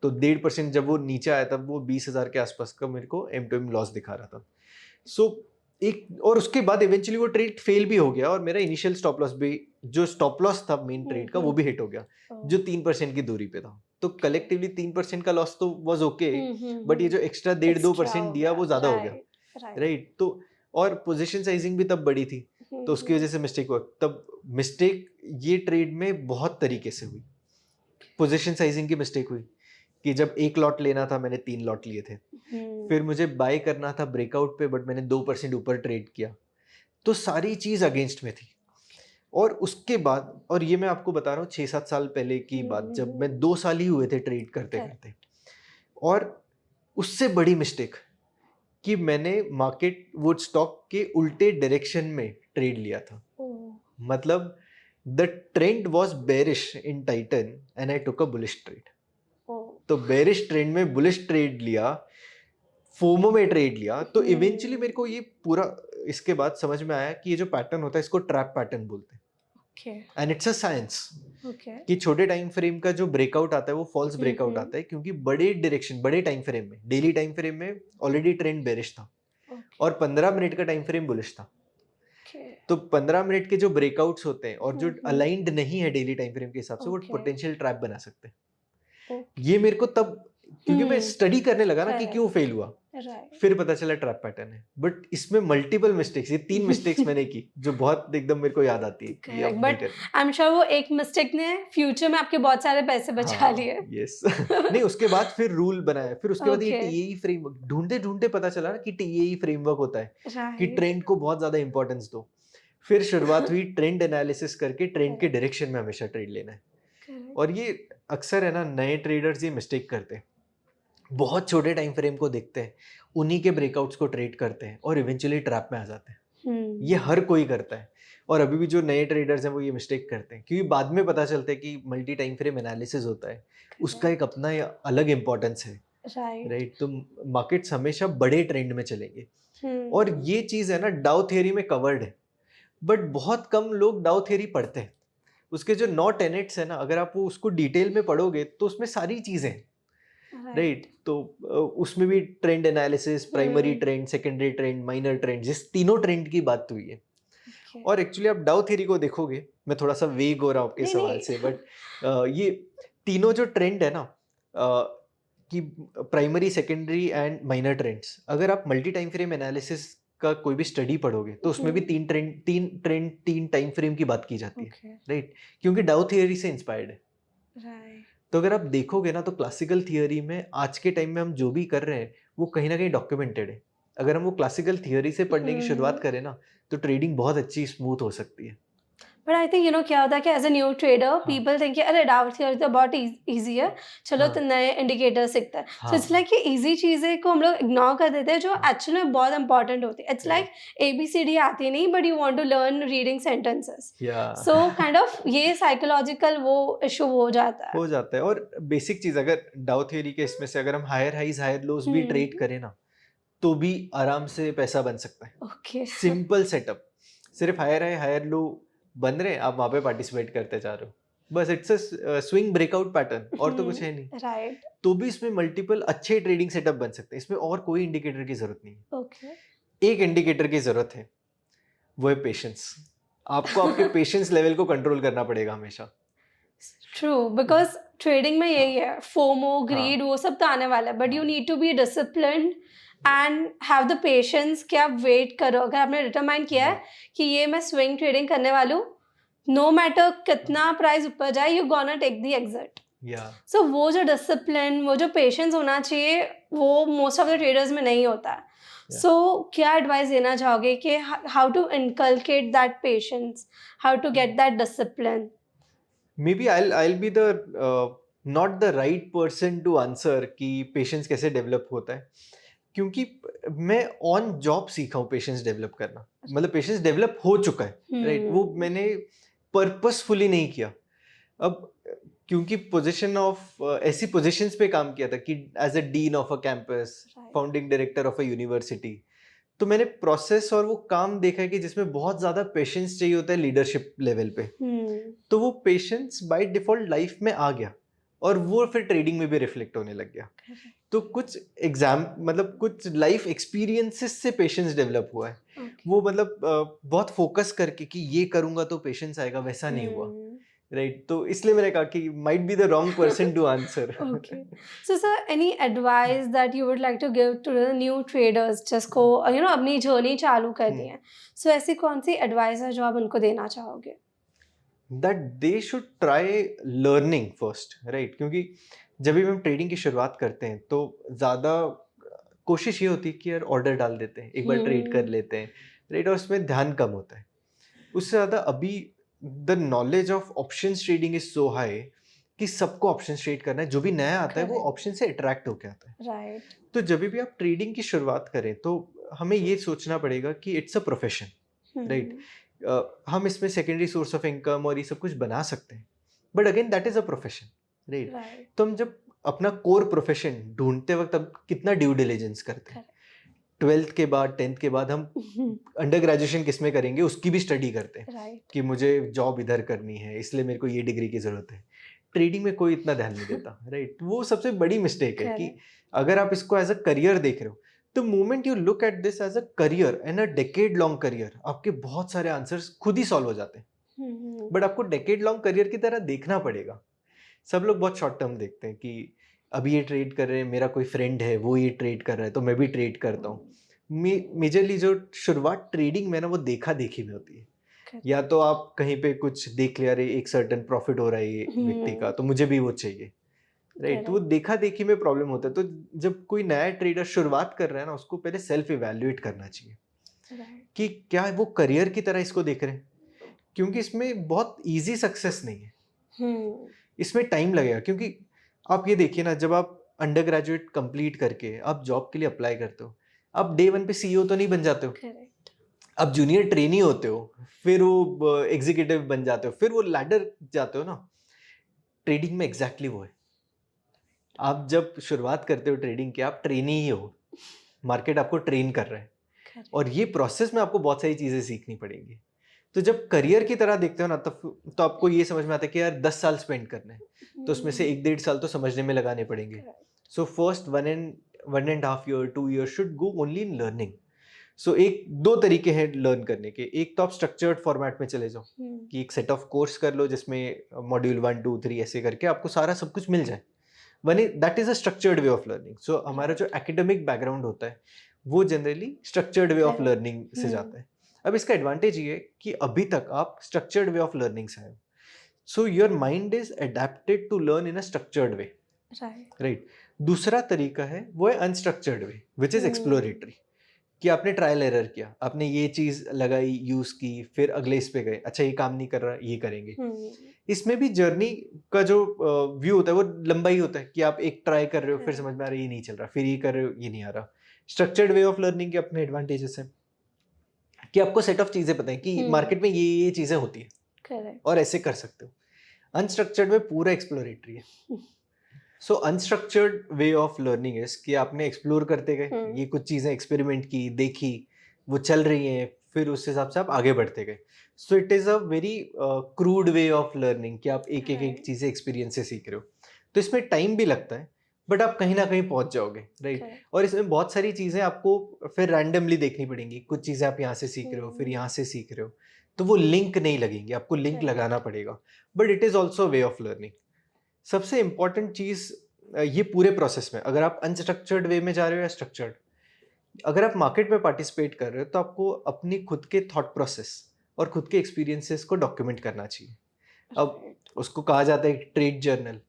तो 1.5% जब वो नीचे आया तब वो 20,000 के आसपास का मेरे को एम टू एम लॉस दिखा रहा था। सो एक, और उसके बाद इवेंचुअली वो ट्रेड फेल भी हो गया और मेरा इनिशियल स्टॉप लॉस भी, जो स्टॉप लॉस था मेन ट्रेड का, वो भी हिट हो गया, जो 3% की दूरी पे था। तो कलेक्टिवली 3% का लॉस तो वाज ओके, बट ये जो एक्स्ट्रा 1.5-2% दिया वो ज्यादा हो गया, राइट? तो और पोजीशन साइजिंग भी तब बड़ी थी, तो उसकी वजह से मिस्टेक हुआ। तब मिस्टेक ये ट्रेड में बहुत तरीके से हुई। पोजीशन साइजिंग की मिस्टेक हुई कि जब एक लॉट लेना था मैंने 3 लॉट लिए थे, फिर मुझे बाय करना था ब्रेकआउट पे, बट मैंने 2% ऊपर ट्रेड किया, तो सारी चीज अगेंस्ट में थी। और उसके बाद, और ये मैं आपको बता रहा हूँ 6-7 साल पहले की बात, जब मैं 2 साल ही हुए थे ट्रेड करते करते, और उससे बड़ी मिस्टेक कि मैंने मार्केट वो स्टॉक के उल्टे डायरेक्शन में ट्रेड लिया था। मतलब the trend was bearish in Titan and I took a bullish trade. तो बेरिश ट्रेंड में बुलिश ट्रेड लिया, फोमो में ट्रेड लिया। तो इवेंचुअली मेरे को ये पूरा इसके बाद समझ में आया कि ये जो पैटर्न होता है इसको ट्रैप पैटर्न बोलते हैं, एंड इट्स अ साइंस। कि छोटे टाइम फ्रेम का जो ब्रेकआउट आता है वो फॉल्स ब्रेकआउट आता है, क्योंकि बड़े डायरेक्शन, बड़े टाइम फ्रेम में, डेली टाइम फ्रेम में ऑलरेडी ट्रेंड बेरिश था और 15 मिनट का टाइम फ्रेम बुलिश था। तो 15 मिनट के जो ब्रेकआउट्स होते हैं और जो अलाइंड नहीं है डेली टाइम फ्रेम के हिसाब से, वो पोटेंशियल ट्रैप बना सकते हैं। ये मेरे को तब, क्योंकि मैं स्टडी करने लगा ना कि क्यों फेल हुआ, फिर पता चला ट्रैप पैटर्न है। बट इसमें मल्टीपल मिस्टेक्स, ये 3 मिस्टेक्स मैंने की जो बहुत एकदम मेरे को याद आती है। बट आई एम श्योर वो एक मिस्टेक ने फ्यूचर में आपके बहुत सारे पैसे बचा लिए। यस नहीं, उसके बाद फिर रूल बनाया, फिर उसके बाद ये टीएई फ्रेमवर्क ढूंढते ढूंढते पता चला ना कि टीएई फ्रेमवर्क होता है कि ट्रेंड को बहुत ज्यादा इंपॉर्टेंस दो। फिर शुरुआत हुई ट्रेंड एनालिसिस करके, ट्रेंड के डायरेक्शन में हमेशा ट्रेड लेना है। और ये अक्सर है ना, नए ट्रेडर्स ये मिस्टेक करते हैं, बहुत छोटे टाइम फ्रेम को देखते हैं, उन्हीं के ब्रेकआउट्स को ट्रेड करते हैं और इवेंचुअली ट्रैप में आ जाते हैं। ये हर कोई करता है, और अभी भी जो नए ट्रेडर्स हैं वो ये मिस्टेक करते हैं, क्योंकि बाद में पता चलता है कि मल्टी टाइम फ्रेम एनालिसिस होता है, उसका एक अपना अलग इंपॉर्टेंस है राइट। राइट? तो मार्केट्स हमेशा बड़े ट्रेंड में चलेंगे, और हम्म। ये चीज़ है ना डाउ थियरी में कवर्ड है, बट बहुत कम लोग डाउ थियरी पढ़ते हैं। उसके जो 9 टेनेट्स है ना, अगर आप वो उसको डिटेल में पढ़ोगे तो उसमें सारी चीज़ें हैं, राइट। राइट? तो उसमें भी trend analysis, primary hmm. Trend, secondary trend, minor trend, जिस तीनों ट्रेंड की बात हुई है। ओके। और एक्चुअली आप डाउ थ्योरी को देखोगे, मैं थोड़ा सा वेग हो रहा हूँ आपके नहीं सवाल नहीं। से, बट ये तीनों जो ट्रेंड है ना, कि primary, secondary and minor trends, अगर आप मल्टी टाइम फ्रेम एनालिसिस का कोई भी स्टडी पढ़ोगे तो उसमें भी तीन टाइम फ्रेम की बात की जाती है, ओके। राइट? क्योंकि डाउ थियरी से इंस्पायर्ड है। राइट। तो अगर आप देखोगे ना, तो क्लासिकल थियरी में आज के टाइम में हम जो भी कर रहे हैं वो कहीं ना कहीं डॉक्यूमेंटेड है। अगर हम वो क्लासिकल थियरी से पढ़ने की शुरुआत करें ना, तो ट्रेडिंग बहुत अच्छी स्मूथ हो सकती है। बट आई थिंक क्या होता है कि एज अ न्यू ट्रेडर हाँ, पीपल थिंक अरे डाउ थियरी तो बहुत ईजी है, चलो तो हाँ, नए इंडिकेटर सीखते हैं। सो इट्स हाँ, लाइक कि ईजी चीज़ें को हम लोग इग्नोर कर देते हैं जो हाँ, एक्चुअली में बहुत इंपॉर्टेंट होती है। इट्स लाइक राइट, ABCD आती नहीं but you want to learn reading sentences. या सो काइंड ऑफ ये साइकोलॉजिकल वो इशू हो जाता है। हो जाता है। और बेसिक चीज, अगर डाउ थ्योरी के इसमें से अगर हम हायर हाइज हायर लोज भी ट्रेड करें ना, तो भी आराम से पैसा बन सकता है। ओके। सिंपल सेटअप, सिर्फ हायर हाई हायर लो बन रहे हैं, आप वहां पे पार्टिसिपेट करते जा रहे हो, बस it's a swing breakout pattern, और तो कुछ है नहीं। राइट। तो भी इसमें मल्टीपल अच्छे ट्रेडिंग सेटअप बन सकते हैं, इसमें और कोई इंडिकेटर की जरूरत नहीं है। ओके। एक इंडिकेटर की जरूरत है, वो है पेशेंस। आपको आपके पेशेंस लेवल को कंट्रोल करना पड़ेगा हमेशा। ट्रू, बिकॉज ट्रेडिंग में यही हाँ, है, फोमो हाँ, ग्रीड वो सब तो आने वाला है, बट यू हाँ, need to be disciplined and have the patience कि आप वेट करो। अगर आपने डिटरमाइन किया है राइट, कि ये मैं स्विंग ट्रेडिंग करने वालू, नो मैटर कितना प्राइस ऊपर जाए, you gonna take the exit. या सो वो जो डिसिप्लिन, वो जो पेशेंस होना चाहिए, वो मोस्ट ऑफ द ट्रेडर्स में नहीं होता है। या सो क्या एडवाइस देना चाहोगे कि how to inculcate that patience, how to get that discipline? maybe I'll be the not the right person to answer कि पेशेंस कैसे डेवलप होता है, क्योंकि मैं ऑन जॉब सीखा हूँ पेशेंस डेवलप करना। मतलब पेशेंस डेवलप हो चुका है, राइट? वो मैंने पर्पसफुली नहीं किया। अब क्योंकि पोजीशन ऑफ ऐसी पोजीशंस पे काम किया था कि as a dean of a campus, founding director of a university, तो मैंने प्रोसेस और वो काम देखा है कि जिसमें बहुत ज्यादा पेशेंस चाहिए होता है लीडरशिप लेवल पे। तो वो पेशेंस बाय डिफॉल्ट लाइफ में आ गया, और वो फिर ट्रेडिंग में भी रिफ्लेक्ट होने लग गया। तो कुछ एग्जाम, मतलब कुछ लाइफ एक्सपीरियंसेस से पेशेंस डेवलप हुआ है। वो मतलब बहुत फोकस करके कि ये करूंगा तो पेशेंस आएगा, वैसा नहीं हुआ, राइट? तो इसलिए मैंने कहा कि might be the wrong person to answer. Okay. So, sir, any advice that you would like to give to the new traders जिसको अपनी जर्नी चालू करनी है? So, ऐसी कौन सी एडवाइस है जो आप उनको देना चाहोगे? That they should try learning first, right? क्योंकि जब भी हम ट्रेडिंग की शुरुआत करते हैं तो ज़्यादा कोशिश ये होती है कि यार ऑर्डर डाल देते हैं, एक बार ट्रेड कर लेते हैं, राइट? और उसमें ध्यान कम होता है। उससे ज़्यादा अभी the knowledge of options trading is so high कि सबको ऑप्शंस ट्रेड करना है। जो भी नया आता है वो Correct. ऑप्शन से अट्रैक्ट होकर आता है। Right. तो जब भी आप ट्रेडिंग की शुरुआत करें तो हमें ये सोचना पड़ेगा कि इट्स अ प्रोफेशन, राइट? हम इसमें सेकेंडरी सोर्स ऑफ इनकम और ये सब कुछ बना सकते हैं, but again that is a profession, right? Right. तो हम जब अपना कोर प्रोफेशन ढूंढते वक्त अब कितना ड्यू डिलिजेंस करते हैं। 12th के बाद 10th के बाद हम अंडर ग्रेजुएशन किस में करेंगे उसकी भी स्टडी करते हैं Right. कि मुझे जॉब इधर करनी है, इसलिए मेरे को ये डिग्री की जरूरत है। ट्रेडिंग में कोई इतना ध्यान नहीं देता, राइट? वो सबसे बड़ी मिस्टेक है कि अगर आप इसको एज अ करियर देख रहे हो, तो moment you look at this as a career and a decade long career, आपके बहुत सारे आंसर्स खुद ही सॉल्व हो जाते हैं। बट आपको डेकेड लॉन्ग करियर की तरह देखना पड़ेगा। सब लोग बहुत शॉर्ट टर्म देखते हैं कि अभी ये ट्रेड कर रहे हैं, मेरा कोई फ्रेंड है वो ये ट्रेड कर रहा है तो मैं भी ट्रेड करता हूँ। मेजरली जो शुरुआत ट्रेडिंग में ना, वो देखा देखी में होती है। या तो आप कहीं पे कुछ देख लिया, अरे एक सर्टेन प्रॉफिट हो रहा है ये व्यक्ति का, तो मुझे भी वो चाहिए, राइट? तो वो देखा देखी में प्रॉब्लम होता है। तो जब कोई नया ट्रेडर शुरुआत कर रहा है ना, उसको पहले सेल्फ इवैल्यूएट करना चाहिए कि क्या वो करियर की तरह इसको देख रहे हैं, क्योंकि इसमें बहुत इजी सक्सेस नहीं है, इसमें टाइम लगेगा। क्योंकि आप ये देखिए ना, जब आप अंडर ग्रेजुएट कंप्लीट करके आप जॉब के लिए अप्लाई करते हो, आप डे 1 पे सीईओ तो नहीं बन जाते हो। Correct. आप जूनियर ट्रेनी होते हो, फिर वो एग्जीक्यूटिव बन जाते हो, फिर वो लैडर जाते हो ना। ट्रेडिंग में एग्जैक्टली वो है। आप जब शुरुआत करते हो ट्रेडिंग की, आप ट्रेनी ही हो, मार्केट आपको ट्रेन कर रहा है, Correct. और ये प्रोसेस में आपको बहुत सारी चीज़ें सीखनी पड़ेंगी। तो जब करियर की तरह देखते हो ना, तब तो आपको ये समझ में आता है कि यार 10 साल स्पेंड करने हैं, तो उसमें से 1-1.5 साल तो समझने में लगाने पड़ेंगे। Correct. So first 1.5 year, 2 year should go only in learning. So एक 2 तरीके हैं लर्न करने के। एक तो आप स्ट्रक्चर्ड फॉर्मेट में चले जाओ, कि एक सेट ऑफ कोर्स कर लो जिसमें मॉड्यूल 1, 2, 3 ऐसे करके आपको सारा सब कुछ मिल जाए। That is a structured way of learning. So हमारा जो एकेडमिक बैकग्राउंड होता है वो generally structured way of Correct. Learning से जाता है। अब इसका एडवांटेज ये है कि अभी तक आप स्ट्रक्चर्ड वे ऑफ लर्निंग से आए हो, so your mind is adapted to learn in a structured way, Right. Right. दूसरा तरीका है वो है unstructured way, which is exploratory, कि आपने ट्रायल एरर किया, आपने ये चीज लगाई, यूज की, फिर अगले इस पे गए, अच्छा ये काम नहीं कर रहा, ये करेंगे। इसमें भी जर्नी का जो व्यू होता है वो लंबा ही होता है, कि आप एक ट्राई कर रहे हो, फिर समझ में आ रहा है ये नहीं चल रहा, फिर ये कर रहे हो, ये नहीं आ रहा। स्ट्रक्चर्ड वे ऑफ लर्निंग के अपने एडवांटेजेस हैं कि आपको सेट ऑफ चीजें पता है कि मार्केट में ये चीजें होती है Correct. और ऐसे कर सकते हो। अनस्ट्रक्चर्ड में पूरा एक्सप्लोरेटरी है। So unstructured way of learning is कि आपने एक्सप्लोर करते गए, ये कुछ चीजें एक्सपेरिमेंट की, देखी, वो चल रही हैं, फिर उस हिसाब से आप आगे बढ़ते गए। So it is a very crude way of learning कि आप एक Right. चीजें एक्सपीरियंस से सीख रहे हो। तो इसमें टाइम भी लगता है, बट आप कहीं ना कहीं पहुंच जाओगे, राइट। Correct. और इसमें बहुत सारी चीजें आपको फिर रैंडमली देखनी पड़ेंगी। कुछ चीजें आप यहाँ से सीख रहे हो, फिर यहाँ से सीख रहे हो, तो वो लिंक नहीं लगेंगी, आपको लिंक Correct. लगाना पड़ेगा, but it is also way of learning. सबसे इंपॉर्टेंट चीज ये पूरे प्रोसेस में, अगर आप अनस्ट्रक्चर्ड वे में जा रहे हो या स्ट्रक्चर्ड, अगर आप मार्केट में पार्टिसिपेट कर रहे हो तो आपको अपनी खुद के थॉट प्रोसेस और खुद के एक्सपीरियंसेस को डॉक्यूमेंट करना चाहिए। अब Right. उसको कहा जाता है trade journal,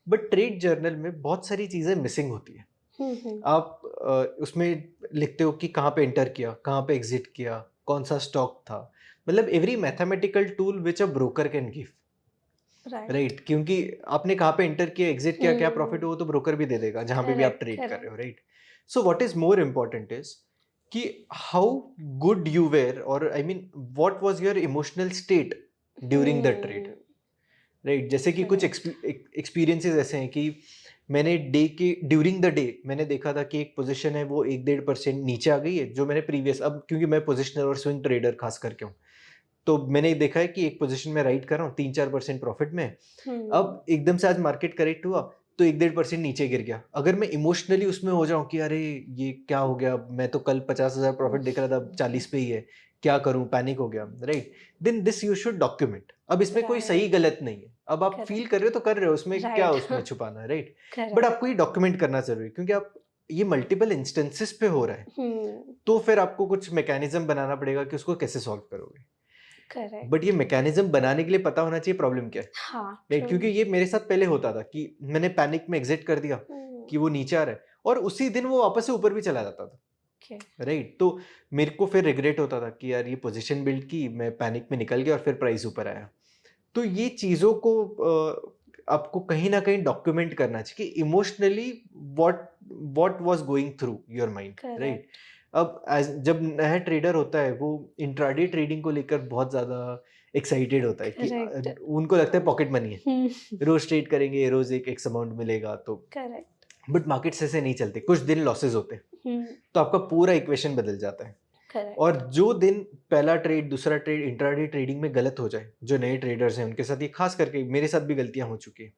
but trade journal में बहुत सारी चीज़ें मिसिंग होती है। आप उसमें लिखते हो कि कहाँ पे एंटर किया, कहाँ पे एग्जिट किया, कौन सा स्टॉक था, मतलब every mathematical tool which a broker can give, Right. Right. क्योंकि आपने कहाँ पे एंटर किया, एग्जिट किया, क्या प्रॉफिट हो, वो तो ब्रोकर भी दे देगा जहाँ पे भी आप Correct. ट्रेड कर रहे हो, Correct. Right. So what is more important is कि हाउ गुड यू वेर, और I mean what was your emotional state during the trade, right. जैसे कि कुछ एक्सपीरियंसेस ऐसे हैं कि मैंने डे के ड्यूरिंग द डे मैंने देखा था कि एक पोजीशन है वो 1-1.5% नीचे आ गई है, जो मैंने प्रीवियस, अब क्योंकि मैं पोजिशनर और स्विंग ट्रेडर खास करके हूँ, तो मैंने देखा है कि एक पोजीशन में राइट कर रहा हूँ 3-4% प्रॉफिट में, अब एकदम से आज मार्केट करेक्ट हुआ तो 1-1.5% नीचे गिर गया। अगर मैं इमोशनली उसमें हो जाऊं कि अरे ये क्या हो गया, मैं तो कल 50,000 प्रॉफिट देख रहा था, 40 पे ही है, क्या करूं, पैनिक हो गया, right. Then this you should document. अब इसमें कोई सही Right. गलत नहीं है, अब आप Correct. फील कर रहे हो तो कर रहे हो, उसमें क्या Right. उसमें छुपाना है, राइट। Correct. बट आपको ये डॉक्यूमेंट करना जरूरी है, क्योंकि आप ये मल्टीपल इंस्टेंसेस पे हो रहा है, तो फिर आपको कुछ मैकेनिज्म बनाना पड़ेगा कि उसको कैसे सॉल्व करोगे। Correct. बट ये मैकेनिज्म बनाने के लिए पता होना चाहिए प्रॉब्लम क्या है, हाँ, राइट। true. क्योंकि ये मेरे साथ पहले होता था कि मैंने पैनिक में एग्जिट कर दिया कि वो नीचे आ रहा है, और उसी दिन वो वापस से ऊपर भी चला जाता था, Okay. राइट। तो मेरे को फिर रिग्रेट होता था कि यार ये पोजीशन बिल्ड की, मैं पैनिक में निकल गया और फिर प्राइस ऊपर आया। तो ये चीज़ों को आपको कहीं ना कहीं डॉक्यूमेंट करना चाहिए कि emotionally what what was going through your mind, Correct. Right. अब जब नया ट्रेडर होता है वो इंट्राडे ट्रेडिंग को लेकर बहुत ज़्यादा एक्साइटेड होता है कि Correct. उनको लगता है पॉकेट मनी है, Hmm. रोज ट्रेड करेंगे, रोज एक एक्स अमाउंट मिलेगा, तो Correct. बट मार्केट्स ऐसे नहीं चलते, कुछ दिन लॉसेज होते हैं, Hmm. तो आपका पूरा इक्वेशन बदल जाता है। Correct. और जो दिन पहला ट्रेड, दूसरा ट्रेड इंट्राडे ट्रेडिंग में गलत हो जाए, जो नए ट्रेडर्स हैं उनके साथ, ये खास करके मेरे साथ भी गलतियां हो चुकी है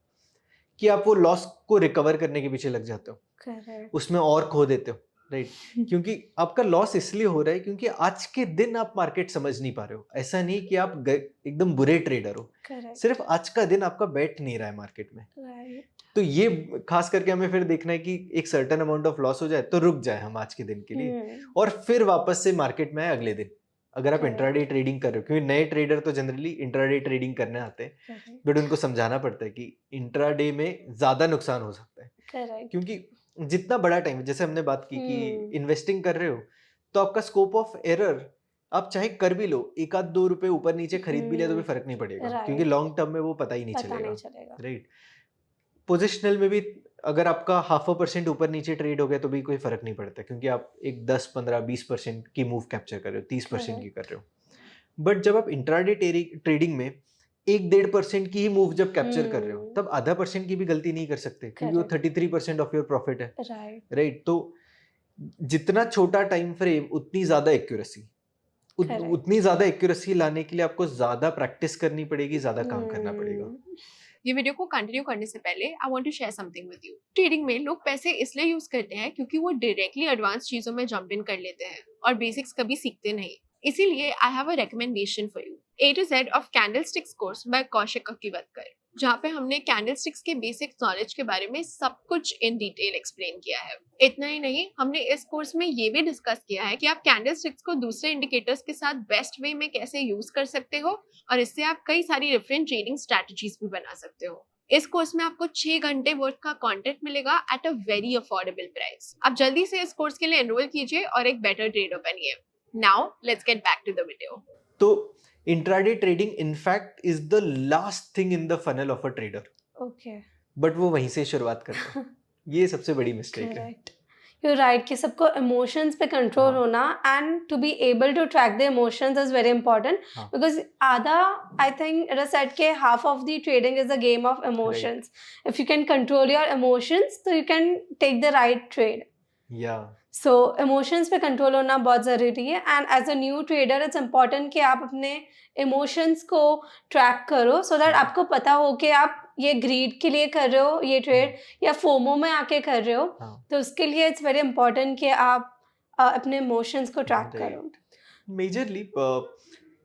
कि आप वो लॉस को रिकवर करने के पीछे लग जाते हो, Correct. उसमें और खो देते हो, राइट। क्योंकि आपका लॉस इसलिए हो रहा है क्योंकि आज के दिन आप मार्केट समझ नहीं पा रहे हो। ऐसा नहीं कि आप एकदम बुरे ट्रेडर हो, Correct. सिर्फ आज का दिन आपका बैठ नहीं रहा है मार्केट में। Right. तो ये खास करके हमें फिर देखना है कि एक सर्टेन अमाउंट ऑफ लॉस हो जाए तो रुक जाए हम आज के दिन के लिए, Hmm. और फिर वापस से मार्केट में आए अगले दिन। अगर आप Correct. इंट्राडे ट्रेडिंग कर रहे हो, क्योंकि नए ट्रेडर तो जनरली इंट्राडे ट्रेडिंग करने आते हैं, Correct. बट उनको समझाना पड़ता है कि इंट्राडे में ज्यादा नुकसान हो सकता है, Correct. क्योंकि जितना बड़ा टाइम, जैसे हमने बात की कि इन्वेस्टिंग कर रहे हो तो आपका स्कोप ऑफ एरर, आप चाहे कर भी लो, 1-2 रुपए ऊपर नीचे खरीद भी लिया तो भी फर्क नहीं पड़ेगा, क्योंकि Right. लॉन्ग टर्म में वो पता ही नहीं पता चलेगा, नहीं चलेगा. राइट। पोजिशनल में भी अगर आपका 0.5% ऊपर नीचे ट्रेड हो गया तो भी कोई फर्क नहीं पड़ता, क्योंकि आप एक 10, 15, 20% की मूव कैप्चर कर रहे हो, 30% की कर रहे हो। बट जब आप इंट्राडे ट्रेडिंग में 1-1.5% की ही मूव जब कैप्चर कर रहे हो, हम्म, तब आधा परसेंट की भी गलती नहीं कर सकते, क्योंकि वो correct, 33% ऑफ योर प्रॉफिट है, right, राइट? तो जितना छोटा टाइम फ्रेम उतनी ज्यादा एक्यूरेसी, correct. उतनी ज्यादा एक्यूरेसी लाने के लिए आपको ज्यादा प्रैक्टिस करनी पड़ेगी, ज्यादा काम करना पड़ेगा। Hmm. ये वीडियो को कंटिन्यू करने से पहले I want to share something with you. Trading में लोग पैसे इसलिए यूज करते हैं क्योंकि वो डायरेक्टली एडवांस चीजों में जंप इन कर लेते हैं और बेसिक्स कभी सीखते नहीं। इसीलिए I have a recommendation for you, A to Z of candlesticks course by Kaushik Akkiwatkar, जहाँ पे हमने कैंडलस्टिक्स के बेसिक नॉलेज के बारे में सब कुछ इन डिटेल एक्सप्लेन किया है। इतना ही नहीं, हमने इस कोर्स में ये भी डिस्कस किया है कि आप कैंडलस्टिक्स को दूसरे इंडिकेटर्स के साथ बेस्ट वे में कैसे यूज कर सकते हो और इससे आप कई सारी डिफरेंट ट्रेडिंग स्ट्रैटेजीज भी बना सकते हो। इस कोर्स में आपको 6 घंटे वर्थ का कंटेंट मिलेगा at a very affordable price. आप जल्दी से इस कोर्स के लिए एनरोल कीजिए और एक बेटर ट्रेडर बनिए। Now let's get back to the video. तो intraday trading in fact is the last thing in the funnel of a trader, Okay. But वो वहीं से शुरुआत करता है। ये सबसे बड़ी मिस्टेक है। Correct. You're right कि सबको emotions पे control हाँ। होना and to be able to track the emotions is very important हाँ। because आधा I think it is said कि half of the trading is a game of emotions. If you can control your emotions, so you can take the right trade. या So emotions पे control होना बहुत ज़रूरी है and as a new trader it's important कि आप अपने emotions को track करो so that आपको पता हो कि आप ये greed के लिए कर रहे हो ये trade या FOMO में आके कर रहे हो, हाँ। तो उसके लिए it's very important कि आप अपने emotions को track करो। मेजरली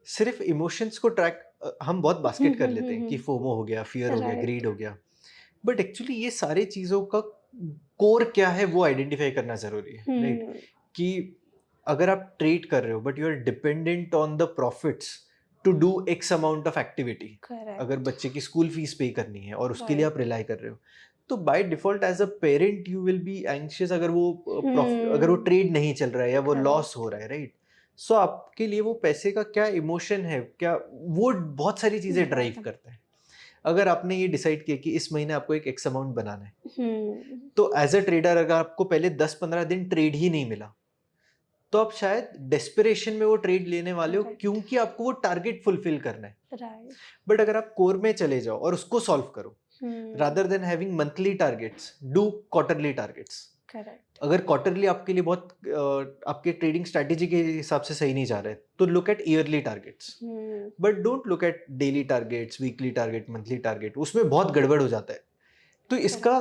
सिर्फ इमोशंस को ट्रैक हम बहुत बास्केट कर लेते हैं कि फोमो हो गया, फियर हो गया, Right. ग्रीड हो गया, बट एक्चुअली ये सारी चीजों का कोर क्या है वो आइडेंटिफाई करना जरूरी है, राइट? कि अगर आप ट्रेड कर रहे हो but you are dependent on the profits to do X amount of activity, Correct. अगर बच्चे की स्कूल फीस पे करनी है और उसके लिए Right. आप रिलाई कर रहे हो, तो by default as a parent you will be anxious अगर वो अगर वो ट्रेड नहीं चल रहा है या वो Correct. लॉस हो रहा है, राइट? सो आपके लिए वो पैसे का क्या इमोशन है, क्या वो बहुत सारी चीजें ड्राइव Important. करता है। अगर आपने ये डिसाइड किया कि इस महीने आपको एक एक्स अमाउंट बनाना है, Hmm. तो एज अ ट्रेडर अगर आपको पहले 10-15 दिन ट्रेड ही नहीं मिला, तो आप शायद डेस्परेशन में वो ट्रेड लेने वाले हो, Correct. क्योंकि आपको वो टारगेट फुलफिल करना है। Right. बट अगर आप कोर में चले जाओ और उसको सॉल्व करो, Hmm. Rather than having monthly targets, do quarterly targets. Correct. अगर क्वार्टरली आपके लिए बहुत आपके ट्रेडिंग स्ट्रैटेजी के हिसाब से सही नहीं जा रहा है, तो look at yearly targets, Hmm. But don't look at daily targets, weekly target, monthly target, उसमें बहुत गड़बड़ हो जाता है। तो इसका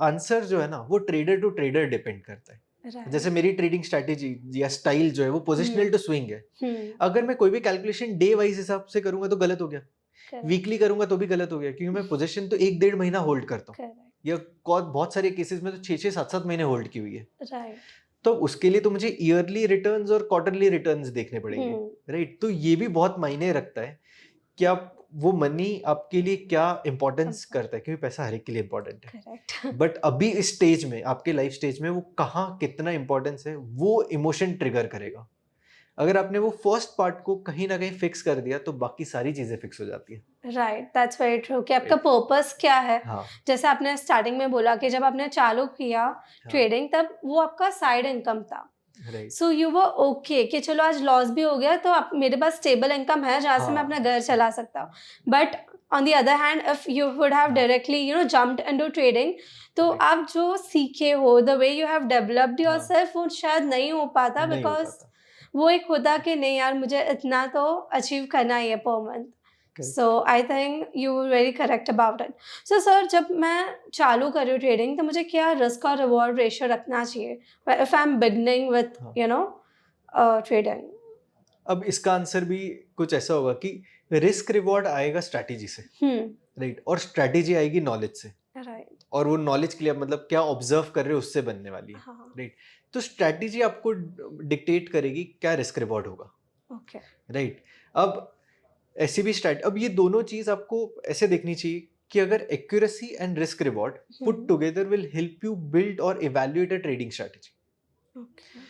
आंसर जो है ना वो ट्रेडर टू ट्रेडर डिपेंड करता है। Right. जैसे मेरी ट्रेडिंग स्ट्रैटेजी या स्टाइल जो है वो पोजिशनल टू स्विंग है। Hmm. अगर मैं कोई भी कैलकुलेशन डे वाइज हिसाब से करूंगा तो गलत हो गया, Correct. वीकली करूंगा तो भी गलत हो गया, क्योंकि मैं पोजीशन तो 1-1.5 महीना होल्ड करता हूँ, Correct. या बहुत सारे केसेस में तो 6-6, 7-7 महीने होल्ड की हुई है। Right. तो उसके लिए तो मुझे ईयरली रिटर्न्स और क्वार्टरली रिटर्न्स देखने पड़ेंगे, Hmm. राइट? तो ये भी बहुत मायने रखता है कि आप वो मनी आपके लिए क्या इंपॉर्टेंस करता है, क्योंकि पैसा हर एक के लिए इंपॉर्टेंट है, Correct. बट अभी इस स्टेज में, आपके लाइफ स्टेज में वो कहाँ कितना इंपॉर्टेंस है वो इमोशन ट्रिगर करेगा। अगर आपने वो फर्स्ट पार्ट को कहीं ना कहीं फिक्स कर दिया तो बाकी सारी चीजें फिक्स हो जाती है। राइट, दैट्स वेरी ट्रू कि आपका Right. पर्पस क्या है। हाँ, जैसे आपने स्टार्टिंग में बोला कि जब आपने चालू किया ट्रेडिंग तब वो आपका साइड इनकम था, right, so you were okay कि चलो आज लॉस भी हो गया तो आप मेरे पास स्टेबल इनकम है जहाँ से मैं हाँ। अपना घर चला सकता हूँ। But on the other hand if you would have हाँ। डायरेक्टली जंप्ड इनटू ट्रेडिंग, तो Right. आप जो सीखे हो, the way you have developed हाँ। योरसेल्फ, वो शायद नहीं हो पाता, नहीं हो बिकॉज पाता। वो एक होता कि नहीं यार मुझे इतना तो अचीव करना ही है per month. Correct. So I think you were very correct about it. So sir, जब मैं चालू कर रही हूँ ट्रेडिंग तो मुझे क्या रिस्क और रिवॉर्ड रेशियो रखना चाहिए if I'm beginning with हाँ। trading? अब इसका आंसर भी कुछ ऐसा होगा कि रिस्क रिवॉर्ड आएगा स्ट्रैटेजी से, राइट? और स्ट्रैटेजी आएगी नॉलेज से, Right. और वो नॉलेज के लिए मतलब क्या ऑब्जर्व कर रहे हो उससे बनने वाली है, हाँ, राइट? तो स्ट्रैटेजी आपको डिक्टेट करेगी क्या रिस्क रिवॉर्ड होगा, okay. राइट? अब ऐसी भी अब ये दोनों चीज आपको ऐसे देखनी चाहिए कि अगर accuracy and risk reward put together will help you build और evaluate a trading strategy. Okay.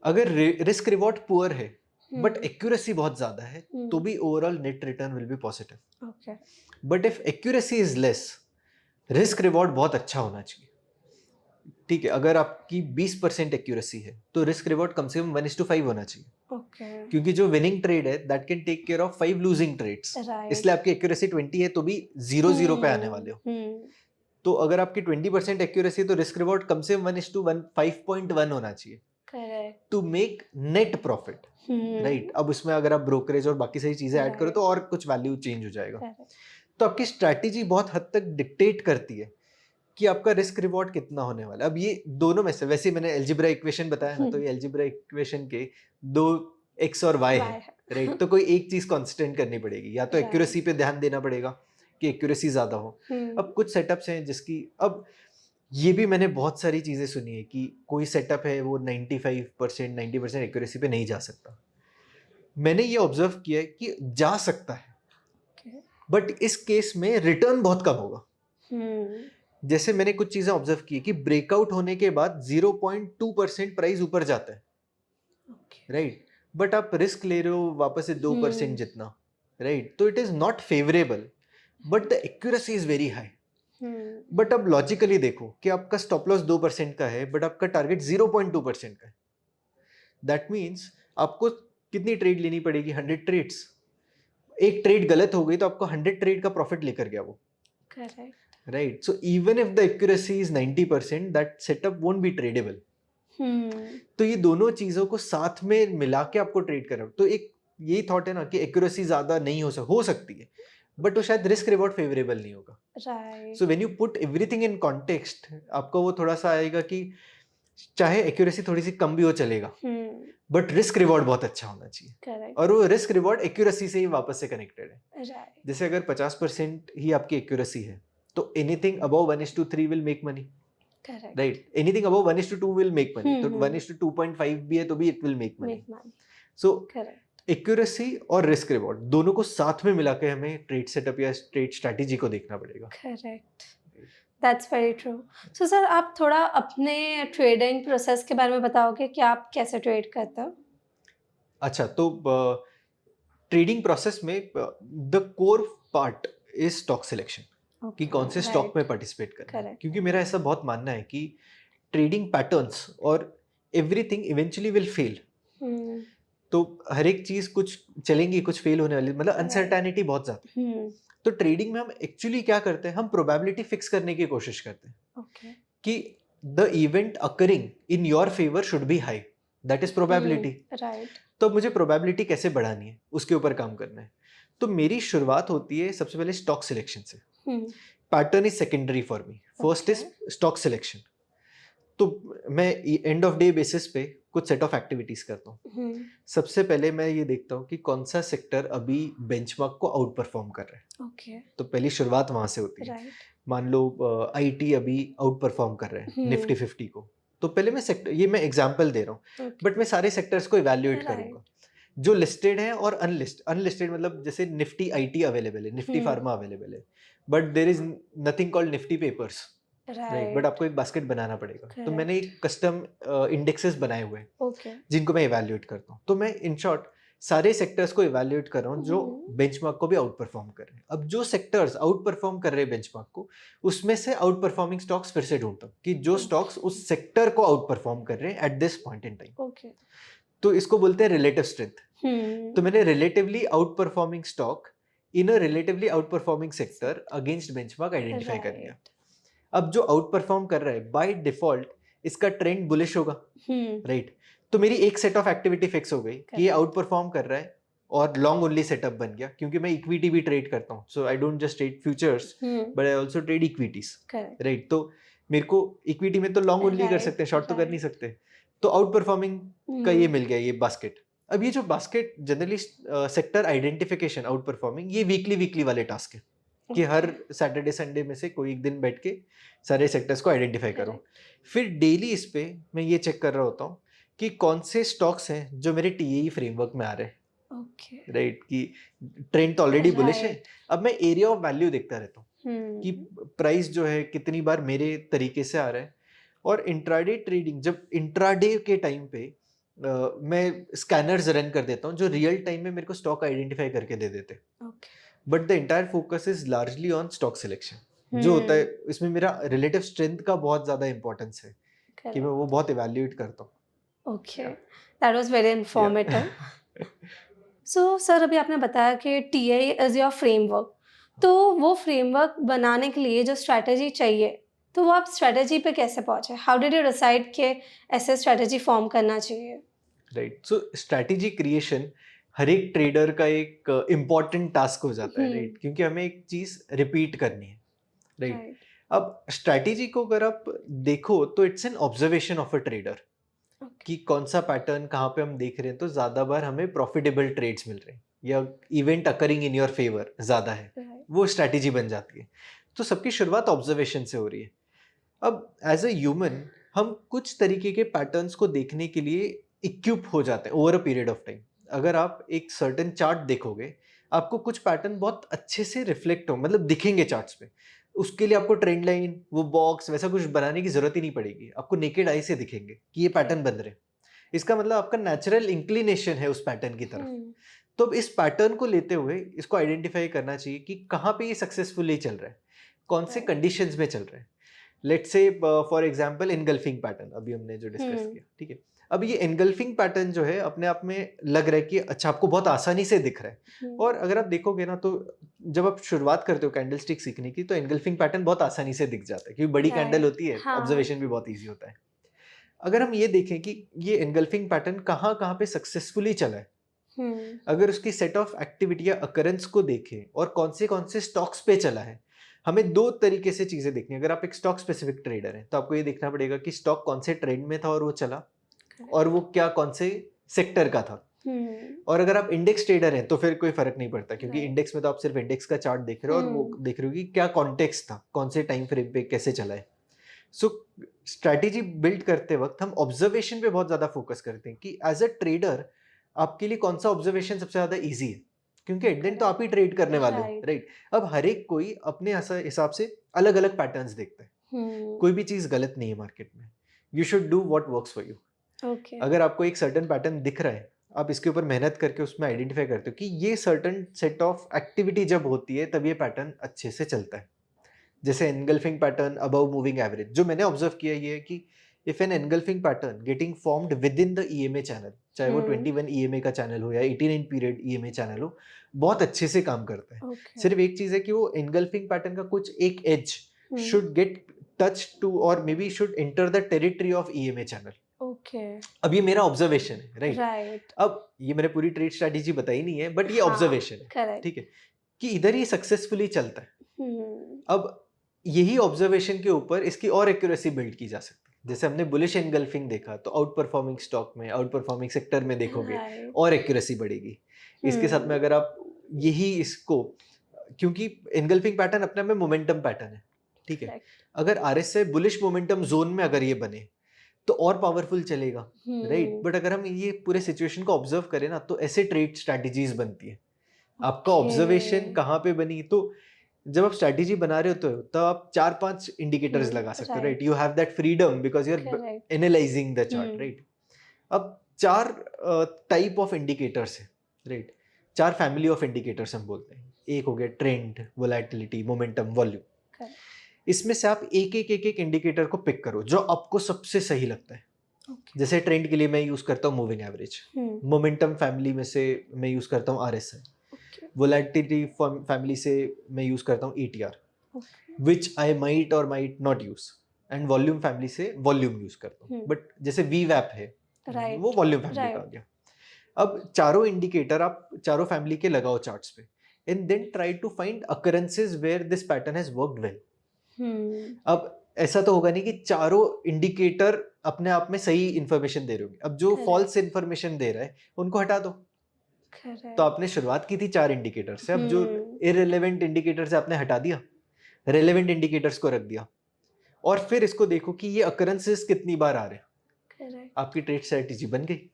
अगर रिस्क रिवॉर्ड पुअर है बट एक्यूरेसी बहुत ज्यादा है, तो भी overall net return will be positive. Okay. But if accuracy is less, risk reward बहुत अच्छा होना चाहिए, ठीक है? अगर आपकी 20% एक्यूरेसी है तो रिस्क रिवॉर्ड कम से कम 1:5 होना चाहिए, ओके, क्योंकि जो विनिंग ट्रेड है that can take care of 5 losing trades, right. इसलिए आपकी एक्यूरेसी 20 है तो भी 0-0 पे आने वाले हो। तो अगर आपकी 20% एक्यूरेसी तो रिस्क रिवॉर्ड कम से कम 1:1 5.1 होना चाहिए correct. To make net profit, right. अब उसमें अगर आप ब्रोकरेज और बाकी सारी चीजें ऐड करो तो और कुछ वैल्यू चेंज हो जाएगा। करेक्ट। तो आपकी स्ट्रैटेजी बहुत हद तक डिक्टेट करती है कि आपका रिस्क रिवॉर्ड कितना होने वाला है। अब ये दोनों में से, वैसे मैंने अलजेब्रा इक्वेशन बताया ना, तो ये अलजेब्रा इक्वेशन के दो x और y है, राइट। तो कोई एक चीज कांस्टेंट करनी पड़ेगी, या तो Right. एक्यूरेसी पे ध्यान देना पड़ेगा कि एक्यूरेसी ज्यादा हो। अब कुछ सेटअप्स हैं जिसकी, अब ये भी मैंने बहुत सारी चीजें सुनी है कि कोई सेटअप है वो 95% 90% एक्यूरेसी पे नहीं जा सकता। मैंने ये ऑब्जर्व किया है कि जा सकता है, Okay. बट इस केस में रिटर्न बहुत कम होगा। जैसे मैंने कुछ चीजें ऑब्जर्व की कि ब्रेकआउट होने के बाद 0.2% प्राइस ऊपर जाता है, Okay. राइट। बट आप रिस्क ले रहे हो वापस से 2% जितना, राइट। तो it is not favourable, but the accuracy is very high. But अब लॉजिकली देखो कि आपका स्टॉप लॉस 2% का है बट आपका टारगेट 0.2% का है। दैट मीन्स आपको कितनी ट्रेड लेनी पड़ेगी? 100 ट्रेड्स। एक ट्रेड गलत हो गई तो आपको 100 ट्रेड का प्रॉफिट लेकर गया वो, correct. right? So even if the accuracy is 90%, that setup won't be tradable. तो ये दोनों चीजों को साथ में मिला के आपको ट्रेड करना, तो एक यही थॉट है ना कि एक्यूरेसी ज्यादा नहीं हो सकती है, बट वो शायद रिस्क रिवॉर्ड फेवरेबल नहीं होगा। Right. So when you put everything in context, आपको वो थोड़ा सा आएगा कि चाहे एक्यूरेसी थोड़ी सी कम भी हो चलेगा, बट रिस्क रिवॉर्ड बहुत अच्छा होना चाहिए। करेक्ट। और वो रिस्क रिवॉर्ड एक्यूरेसी से ही वापस से कनेक्टेड है। राइट। जैसे अगर 50% ही आपकी एक्यूरेसी है तो anything above 1:3 will make money, correct. Right. Anything above 1:2 will make money, तो हम्म। 1:2.5 भी है तो भी it will make money. Make money. So correct. Accuracy और रिस्क रिवॉर्ड दोनों को साथ में मिला के हमें ट्रेड सेटअप या ट्रेड स्ट्रैटेजी को देखना पड़ेगा। Correct. That's very true. So sir, आप थोड़ा अपने ट्रेडिंग प्रोसेस के बारे में बताओगे कि आप कैसे ट्रेड करते हो? अच्छा, तो ट्रेडिंग प्रोसेस में the core part is stock selection, कि कौन से स्टॉक में पार्टिसिपेट करना है। Correct. क्योंकि मेरा ऐसा बहुत मानना है कि ट्रेडिंग पैटर्न्स और एवरीथिंग इवेंचुअली विल फेल। तो हर एक चीज कुछ चलेंगी, कुछ फेल होने वाली, मतलब अनसर्टेनिटी बहुत ज्यादा। तो ट्रेडिंग में हम एक्चुअली क्या करते हैं, हम प्रोबेबिलिटी फिक्स करने की कोशिश करते हैं ओके। कि the event occurring in your favour should be high, that is probability. Right. तो मुझे प्रोबेबिलिटी कैसे बढ़ानी है उसके ऊपर काम करना है। तो मेरी शुरुआत होती है सबसे पहले स्टॉक सिलेक्शन से। Pattern is secondary for me, first is stock selection. तो मैं एंड ऑफ डे बेसिस पे कुछ सेट ऑफ एक्टिविटीज करता हूँ। सबसे पहले मैं ये देखता हूँ कि कौन सा सेक्टर अभी बेंचमार्क को आउट परफॉर्म कर रहा है। ओके। तो पहली शुरुआत वहां से होती है। राइट। मान लो आईटी अभी आउट परफॉर्म कर रहे हैं निफ्टी 50 को, तो पहले मैं सेक्टर, ये मैं एग्जांपल दे रहा हूँ, बट मैं सारे सेक्टर्स को इवैल्यूएट करूंगा जो लिस्टेड है और अनलिस्टेड, मतलब जैसे निफ्टी आईटी अवेलेबल है, निफ्टी फार्मा अवेलेबल है, but there is nothing called Nifty papers, right. But आपको एक बास्केट बनाना पड़ेगा। तो मैंने एक कस्टम इंडेक्सेस बनाए हुए हैं जिनको मैं इवैल्यूएट करता हूँ। तो मैं इन शॉर्ट सारे सेक्टर्स को इवैल्यूएट कर रहा हूँ जो बेंचमार्क को भी आउट परफॉर्म कर रहे हैं। अब जो सेक्टर्स आउट परफॉर्म कर रहे हैं बेंचमार्क को, उसमें से आउट परफॉर्मिंग स्टॉक्स फिर से ढूंढता हूँ कि जो स्टॉक्स उस सेक्टर को आउट परफॉर्म कर रहे हैं at this point in time. तो इसको बोलते हैं रिलेटिव स्ट्रेंथ। तो मैंने relatively out performing stock in a relatively out performing sector against benchmark identify कर लिया। अब जो आउट परफॉर्म कर रहा है बाय डिफॉल्ट इसका ट्रेंड बुलिश होगा, राइट। तो मेरी एक सेट ऑफ एक्टिविटी फिक्स हो गई कि ये आउट परफॉर्म कर रहा है और लॉन्ग ओनली सेटअप बन गया, क्योंकि मैं इक्विटी भी ट्रेड करता हूँ। So I don't just trade futures but I also trade equities, right. तो मेरे को इक्विटी में तो लॉन्ग ओनली कर सकते हैं, शॉर्ट तो कर नहीं सकते। तो आउट परफॉर्मिंग का ये मिल गया, ये बास्केट। अब ये जो basket generally sector identification out performing, ये वीकली वाले टास्क है कि हर सैटरडे संडे में से कोई एक दिन बैठ के सारे सेक्टर्स को आइडेंटिफाई करो। फिर डेली इस पे मैं ये चेक कर रहा होता हूँ कि कौन से स्टॉक्स हैं जो मेरे टीएई फ्रेमवर्क में आ रहे हैं, राइट। कि ट्रेंड तो ऑलरेडी बुलिश है। अब मैं एरिया ऑफ वैल्यू देखता रहता हूँ कि प्राइस जो है कितनी बार मेरे तरीके से आ रहा है। और इंट्राडे ट्रेडिंग, जब इंट्राडे के टाइम पे मैं स्कैनर्स रन कर देता हूँ जो रियल टाइम में मेरे को स्टॉक आइडेंटिफाई करके दे देते हैं। But the entire focus is largely on stock selection. जो होता है इसमें मेरा रिलेटिव स्ट्रेंथ का बहुत ज्यादा इंपॉर्टेंस है कि मैं वो बहुत इवैल्यूएट करता हूँ। Okay, that was very informative. So sir, अभी आपने बताया कि टीआई इज़ योर फ्रेमवर्क, तो वो फ्रेमवर्क बनाने के लिए जो स्ट्रैटेजी चाहिए, तो वो आप स्ट्रैटेजी पे कैसे पहुँचे? हाउ डिड यू डिसाइड कि ऐसे स्ट्रैटेजी फॉर्म करना चाहिए? राइट, सो स्ट्रैटेजी क्रिएशन हर एक ट्रेडर का एक इम्पॉर्टेंट टास्क हो जाता है, राइट, क्योंकि हमें एक चीज रिपीट करनी है, राइट। राइट। अब स्ट्रैटेजी को अगर आप देखो तो it's an observation of a trader okay. कि कौन सा पैटर्न कहाँ पे हम देख रहे हैं तो ज्यादा बार हमें प्रॉफिटेबल ट्रेड्स मिल रहे हैं या event occurring in your favour ज्यादा है, राइट। वो स्ट्रैटेजी बन जाती है। तो सबकी शुरुआत ऑब्जर्वेशन से हो रही है। अब एज अ ह्यूमन हम कुछ तरीके के पैटर्न्स को देखने के लिए इक्विप हो जाते हैं over a period of time. अगर आप एक सर्टेन चार्ट देखोगे, आपको कुछ पैटर्न बहुत अच्छे से रिफ्लेक्ट हो, मतलब दिखेंगे चार्ट्स पे। उसके लिए आपको ट्रेंड लाइन, वो बॉक्स वैसा कुछ बनाने की जरूरत ही नहीं पड़ेगी, आपको नेकेड आई से दिखेंगे कि ये पैटर्न बन रहे हैं। इसका मतलब आपका नेचुरल इंक्लिनेशन है उस पैटर्न की तरफ। तो अब इस पैटर्न को लेते हुए इसको आइडेंटिफाई करना चाहिए कि कहाँ पे ये सक्सेसफुली चल रहा है, कौन से Right. कंडीशंस में चल रहा है। Let's say for example engulfing pattern अभी हमने जो डिस्कस किया, ठीक है। अब ये एनगल्फिंग पैटर्न जो है अपने आप में लग रहा है कि अच्छा आपको बहुत आसानी से दिख रहा है। और अगर आप देखोगे ना तो जब आप शुरुआत करते हो कैंडल स्टिक सीखने की तो एनगल्फिंग पैटर्न बहुत आसानी से दिख जाता है क्योंकि बड़ी Right. कैंडल होती है, हाँ। ऑब्जर्वेशन भी बहुत ईजी होता है। अगर हम ये देखें कि ये एनगल्फिंग पैटर्न कहाँ कहाँ पे सक्सेसफुली चला है, अगर उसकी सेट ऑफ एक्टिविटी या अकरेंस को देखें और कौन से स्टॉक्स पे चला है, हमें दो तरीके से चीजें देखनी है। अगर आप एक स्टॉक स्पेसिफिक ट्रेडर हैं तो आपको ये देखना पड़ेगा कि स्टॉक कौन से ट्रेंड में था और वो चला, और वो क्या कौन से सेक्टर का था। और अगर आप इंडेक्स ट्रेडर हैं तो फिर कोई फर्क नहीं पड़ता क्योंकि Right. इंडेक्स में तो आप सिर्फ इंडेक्स का चार्ट देख रहे हो और वो देख रहे हो कि क्या कॉन्टेक्स्ट था, कौन से टाइम फ्रेम पे कैसे चला है। सो स्ट्रैटेजी बिल्ड करते वक्त हम ऑब्जर्वेशन पे बहुत ज्यादा फोकस करते हैं कि एज अ ट्रेडर आपके लिए कौन सा ऑब्जर्वेशन सबसे ज्यादा इजी है, क्योंकि एट दिन तो आप ही ट्रेड करने वाले हो, Right. राइट। अब हर एक कोई अपने हिसाब से अलग अलग पैटर्न्स देखता है। कोई भी चीज गलत नहीं है मार्केट में, you should do what works for you. Okay. अगर आपको एक सर्टेन पैटर्न दिख रहा है, आप इसके ऊपर मेहनत करके उसमें आइडेंटिफाई करते हो कि ये सर्टेन सेट ऑफ एक्टिविटी जब होती है तब ये पैटर्न अच्छे से चलता है। जैसे engulfing pattern above moving average, जो मैंने ऑब्जर्व किया ये है कि if an engulfing pattern getting formed within the EMA channel, चाहे वो 21 ईएमए का चैनल हो या 89 पीरियड ईएमए चैनल हो, बहुत अच्छे से काम करता है। ओके। सिर्फ एक चीज है कि वो एनगल्फिंग पैटर्न का कुछ एक edge should get touch to और maybe should enter the territory of EMA channel. Okay. अब ये मेरा ऑब्जर्वेशन है, राइट। राइट। अब ये मैंने पूरी ट्रेड स्ट्रेटेजी बताई नहीं है, बट ये हाँ, ऑब्जर्वेशन है, करेक्ट। ठीक है, कि इधर ये सक्सेसफुली चलता है। अब यही ऑब्जर्वेशन के ऊपर इसकी और एक्यूरेसी बिल्ड की जा सकती है। जैसे हमने बुलिश एनगल्फिंग देखा तो आउट परफॉर्मिंग स्टॉक में, आउट परफॉर्मिंग सेक्टर में देखोगे राइट। और एक्यूरेसी बढ़ेगी। इसके साथ में अगर आप यही इसको, क्योंकि एनगल्फिंग पैटर्न अपने में मोमेंटम पैटर्न है, ठीक है। Correct. अगर आरएसआई बुलिश मोमेंटम जोन में अगर ये बने तो और पावरफुल चलेगा, राइट। बट अगर हम ये पूरे सिचुएशन को ऑब्जर्व करें ना तो ऐसे ट्रेड स्ट्रैटेजीज बनती है। आपका ऑब्जर्वेशन कहाँ पे बनी, तो जब आप स्ट्रैटेजी बना रहे होते हो तो आप 4-5 इंडिकेटर्स लगा सकते हो, right. You have that freedom because you are analysing the chart, right. अब 4 टाइप ऑफ इंडिकेटर्स है, राइट। 4 फैमिली ऑफ इंडिकेटर्स हम बोलते हैं। एक हो गया ट्रेंड, वोलेटिलिटी, मोमेंटम, वॉल्यूम। इसमें से आप एक इंडिकेटर को पिक करो जो आपको सबसे सही लगता है। जैसे ट्रेंड के लिए मैं यूज करता हूँ मूविंग एवरेज, मोमेंटम फैमिली में से मैं यूज करता हूँ आरएसआई, वोलेटिलिटी फैमिली से मैं यूज करता हूँ ईटीआर, विच आई माइट और might not use, and volume family से वॉल्यूम यूज करता हूँ। बट जैसे वीवैप है, वो वॉल्यूम फैमिली का आ गया। अब चारों इंडिकेटर आप चारों फैमिली के लगाओ चार्ट्स पे and then try to find occurrences where this pattern has worked well. अब ऐसा तो होगा नहीं कि चारों इंडिकेटर अपने आप में सही इंफॉर्मेशन दे रहे होंगे। अब जो फॉल्स इंफॉर्मेशन दे रहा है उनको हटा दो। तो आपने शुरुआत की थी 4 इंडिकेटर से, अब जो इररिलेवेंट इंडिकेटर्स है आपने हटा दिया, रेलेवेंट इंडिकेटर्स को रख दिया, और फिर इसको देखो कि ये अकरेंसेस कितनी बार आ रहे हैं। आपकी ट्रेड स्ट्रेटेजी बन गई।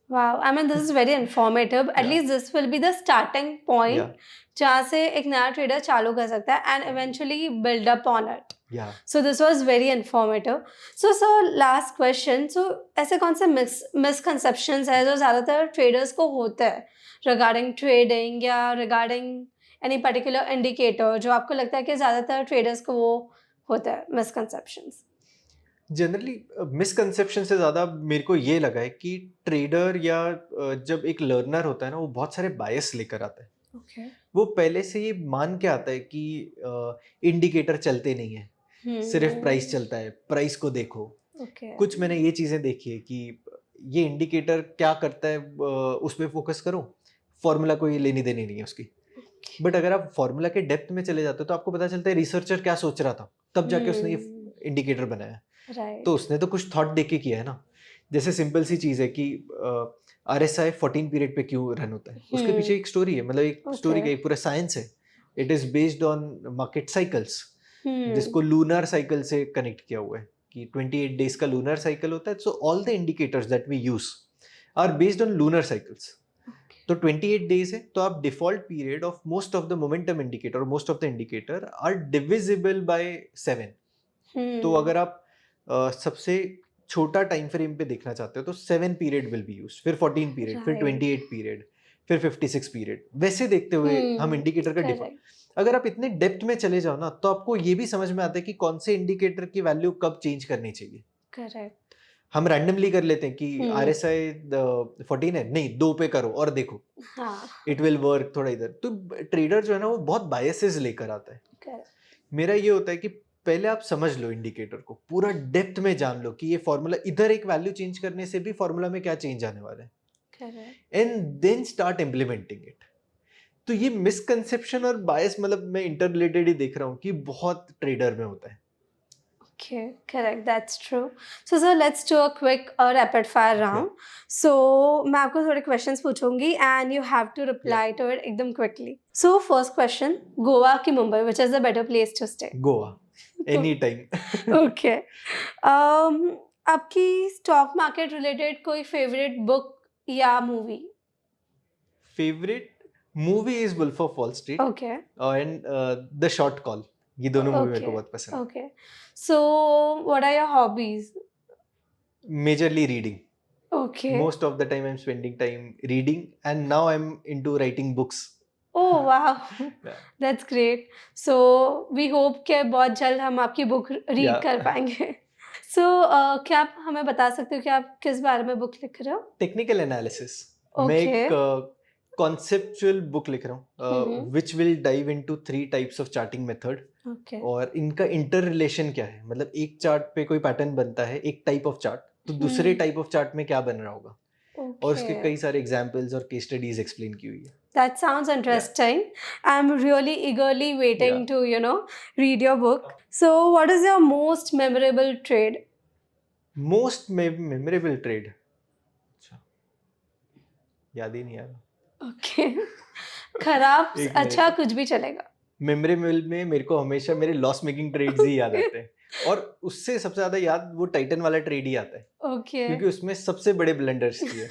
Wow, I mean this is very informative. At least this will be the starting point जहाँ से एक नया ट्रेडर चालू कर सकता है and eventually build up on it. Yeah. So this was very informative. So sir, last question. So ऐसे कौन से misconceptions है जो ज़्यादातर traders को होते हैं regarding trading या regarding any particular indicator जो आपको लगता है कि ज़्यादातर traders को वो होता है misconceptions? जनरली मिसकंसेप्शन से ज़्यादा मेरे को ये लगा है कि ट्रेडर या जब एक लर्नर होता है ना, वो बहुत सारे बायस लेकर आता है। ओके। वो पहले से ये मान के आता है कि इंडिकेटर चलते नहीं है, सिर्फ प्राइस चलता है, प्राइस को देखो। ओके। कुछ मैंने ये चीज़ें देखी है कि ये इंडिकेटर क्या करता है, उस पे फोकस करो, फॉर्मूला कोई लेनी देनी नहीं है उसकी। बट अगर आप फॉर्मूला के डेप्थ में चले जाते हो तो आपको पता चलता है रिसर्चर क्या सोच रहा था, तब जाके उसने ये इंडिकेटर बनाया। राइट। तो उसने तो कुछ थॉट दे के किया है ना। जैसे सिंपल सी चीज़ है कि RSI 14 पीरियड पे क्यों रन होता है, उसके पीछे एक स्टोरी है, मतलब एक स्टोरी का एक पूरा साइंस है। It is based on market cycles, जिसको लूनर साइकिल से कनेक्ट किया हुआ है कि 28 डेज का लूनर साइकिल होता है। So all the indicators that we use are based on lunar cycles. तो 28 डेज है, तो आप default period of most of the momentum indicator, most of the indicator are divisible by 7। तो अगर आप सबसे छोटा टाइम फ्रेम पे देखना चाहते हो तो 7 पीरियड विल बी यूज्ड, फिर 14 पीरियड, फिर 28 पीरियड, फिर 56 पीरियड। वैसे देखते हुए हम इंडिकेटर का डिफॉल्ट, अगर आप इतने डेप्थ में चले जाओ ना, तो आपको ये भी समझ में आता है कि कौन से इंडिकेटर की वैल्यू कब चेंज करनी चाहिए। करेक्ट। हम रैंडमली कर लेते हैं कि RSI 14 है, नहीं 2 पे करो और देखो हाँ। इट विल वर्क थोड़ा इधर। तो ट्रेडर जो है ना, वो बहुत बायसेस लेकर आता है। करेक्ट। मेरा ये होता है कि पहले आप समझ लो इंडिकेटर को, पूरा डेप्थ में जान लो कि ये फॉर्मूला, इधर एक वैल्यू चेंज करने से भी फॉर्मूला में क्या चेंज आने वाला है, correct. And then start implementing it. तो ये मिसकंसेप्शन और बायस, मतलब मैं इंटर रिलेटेड ही देख रहा हूँ कि बहुत ट्रेडर में होता है। Okay, correct. That's true. So let's do a quick rapid fire round. So मैं आपको थोड़े questions पूछूंगी and you have to reply to it एकदम quickly. So first question, Goa की Mumbai, which is the better place to stay? Goa, any time. Okay. आपकी stock market related कोई favorite book या movie? Favourite movie is Wolf of Wall Street Okay. And the short call. ये दोनों movie मेरे को बहुत पसंद है। Okay. So what are your hobbies? Majorly reading, Okay. most of the time I'm spending time reading, and now I'm into writing books. Oh wow, Yeah. that's great. So we hope कि बहुत जल्द हम आपकी book read Yeah. कर पाएंगे. So क्या आप हमें बता सकते हो कि आप किस बारे में बुक लिख रहे हो? Technical analysis. मैं एक कॉन्सेप्चुअल बुक लिख रहा हूँ, which will dive into 3 types of charting method, Okay. और इनका इंटर रिलेशन क्या है, मतलब एक चार्ट पे कोई पैटर्न बनता है, एक टाइप ऑफ चार्ट, तो दूसरे टाइप ऑफ चार्ट में क्या बन रहा होगा, और उसके कई सारे एग्जांपल्स और केस स्टडीज एक्सप्लेन की हुई है। That sounds interesting. I'm really eagerly waiting to, read your book. So what is your most memorable trade? Most memorable trade, अच्छा याद ही नहीं आ रहा। Okay. खराब एक अच्छा मिनट। कुछ भी चलेगा. मेमोरेबल में मेरे को हमेशा मेरे लॉस मेकिंग ट्रेड्स ही याद आते हैं, और उससे सबसे ज्यादा याद वो टाइटन वाला ट्रेड ही आता है, Okay. क्योंकि उसमें सबसे बड़े ब्लंडर्स किए।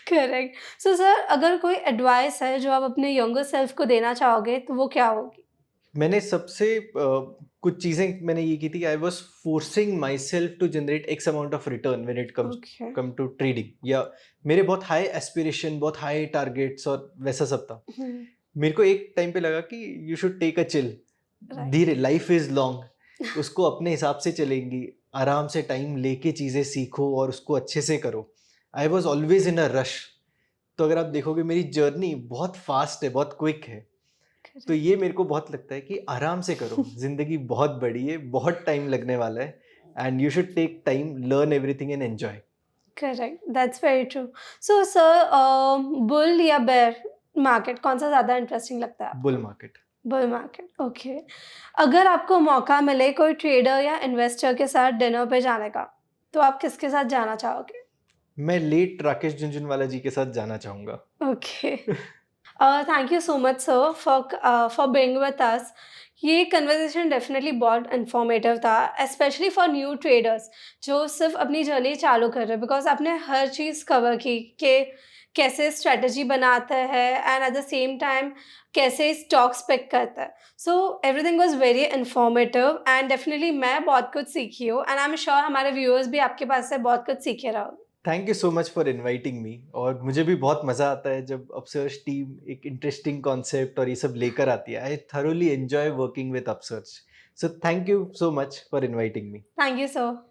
करेक्ट. सो सर, अगर कोई एडवाइस है जो आप अपने यंगर सेल्फ को देना चाहोगे तो वो क्या होगी? मैंने सबसे कुछ चीजें मैंने ये की थी, I was forcing myself to generate X amount of return when it come to trading, या मेरे बहुत हाई एस्पिरेशन, बहुत हाई टारगेट्स और वैसा सब था। मेरे को एक टाइम पे लगा कि you should take a chill, धीरे, लाइफ इज लॉन्ग, उसको अपने हिसाब से चलेंगी, आराम से टाइम लेके चीजें सीखो और उसको अच्छे से करो। I was always in a rush. तो अगर आप देखोगे मेरी जर्नी बहुत फास्ट है, बहुत क्विक है, तो ये मेरे को बहुत लगता है कि आराम से करो, जिंदगी बहुत बड़ी है, बहुत टाइम लगने वाला है, and you should take time, learn everything and enjoy. Correct, that's very true. So sir, bull या बेयर मार्केट कौन सा ज़्यादा इंटरेस्टिंग लगता है आपको? Bull market. Bull market, okay. अगर आपको मौका मिले कोई ट्रेडर या इन्वेस्टर के साथ डिनर पे जाने का, तो आप किसके साथ जाना चाहोगे? मैं लेट राकेश झुनझुनवाला जी के साथ जाना चाहूँगा। Okay. Thank you so much, sir, for being with us. ये कन्वर्सेशन डेफिनेटली बहुत इन्फॉर्मेटिव था, स्पेशली फॉर न्यू ट्रेडर्स जो सिर्फ अपनी जर्नी चालू कर रहे हैं, बिकॉज आपने हर चीज़ कवर की कि कैसे स्ट्रेटजी बनाता है and at the same time कैसे स्टॉक्स पिक करता है. So everything was very informative and definitely मैं बहुत कुछ सीखी हूँ, एंड आई एम श्योर हमारे व्यूअर्स भी आपके पास से बहुत कुछ सीखे रहोगे. Thank you so much for inviting me, और मुझे भी बहुत मज़ा आता है जब अपसर्च टीम एक इंटरेस्टिंग कॉन्सेप्ट और ये सब लेकर आती है. आई thoroughly enjoy working with अपसर्च. So thank you so much for inviting me. Thank you, sir.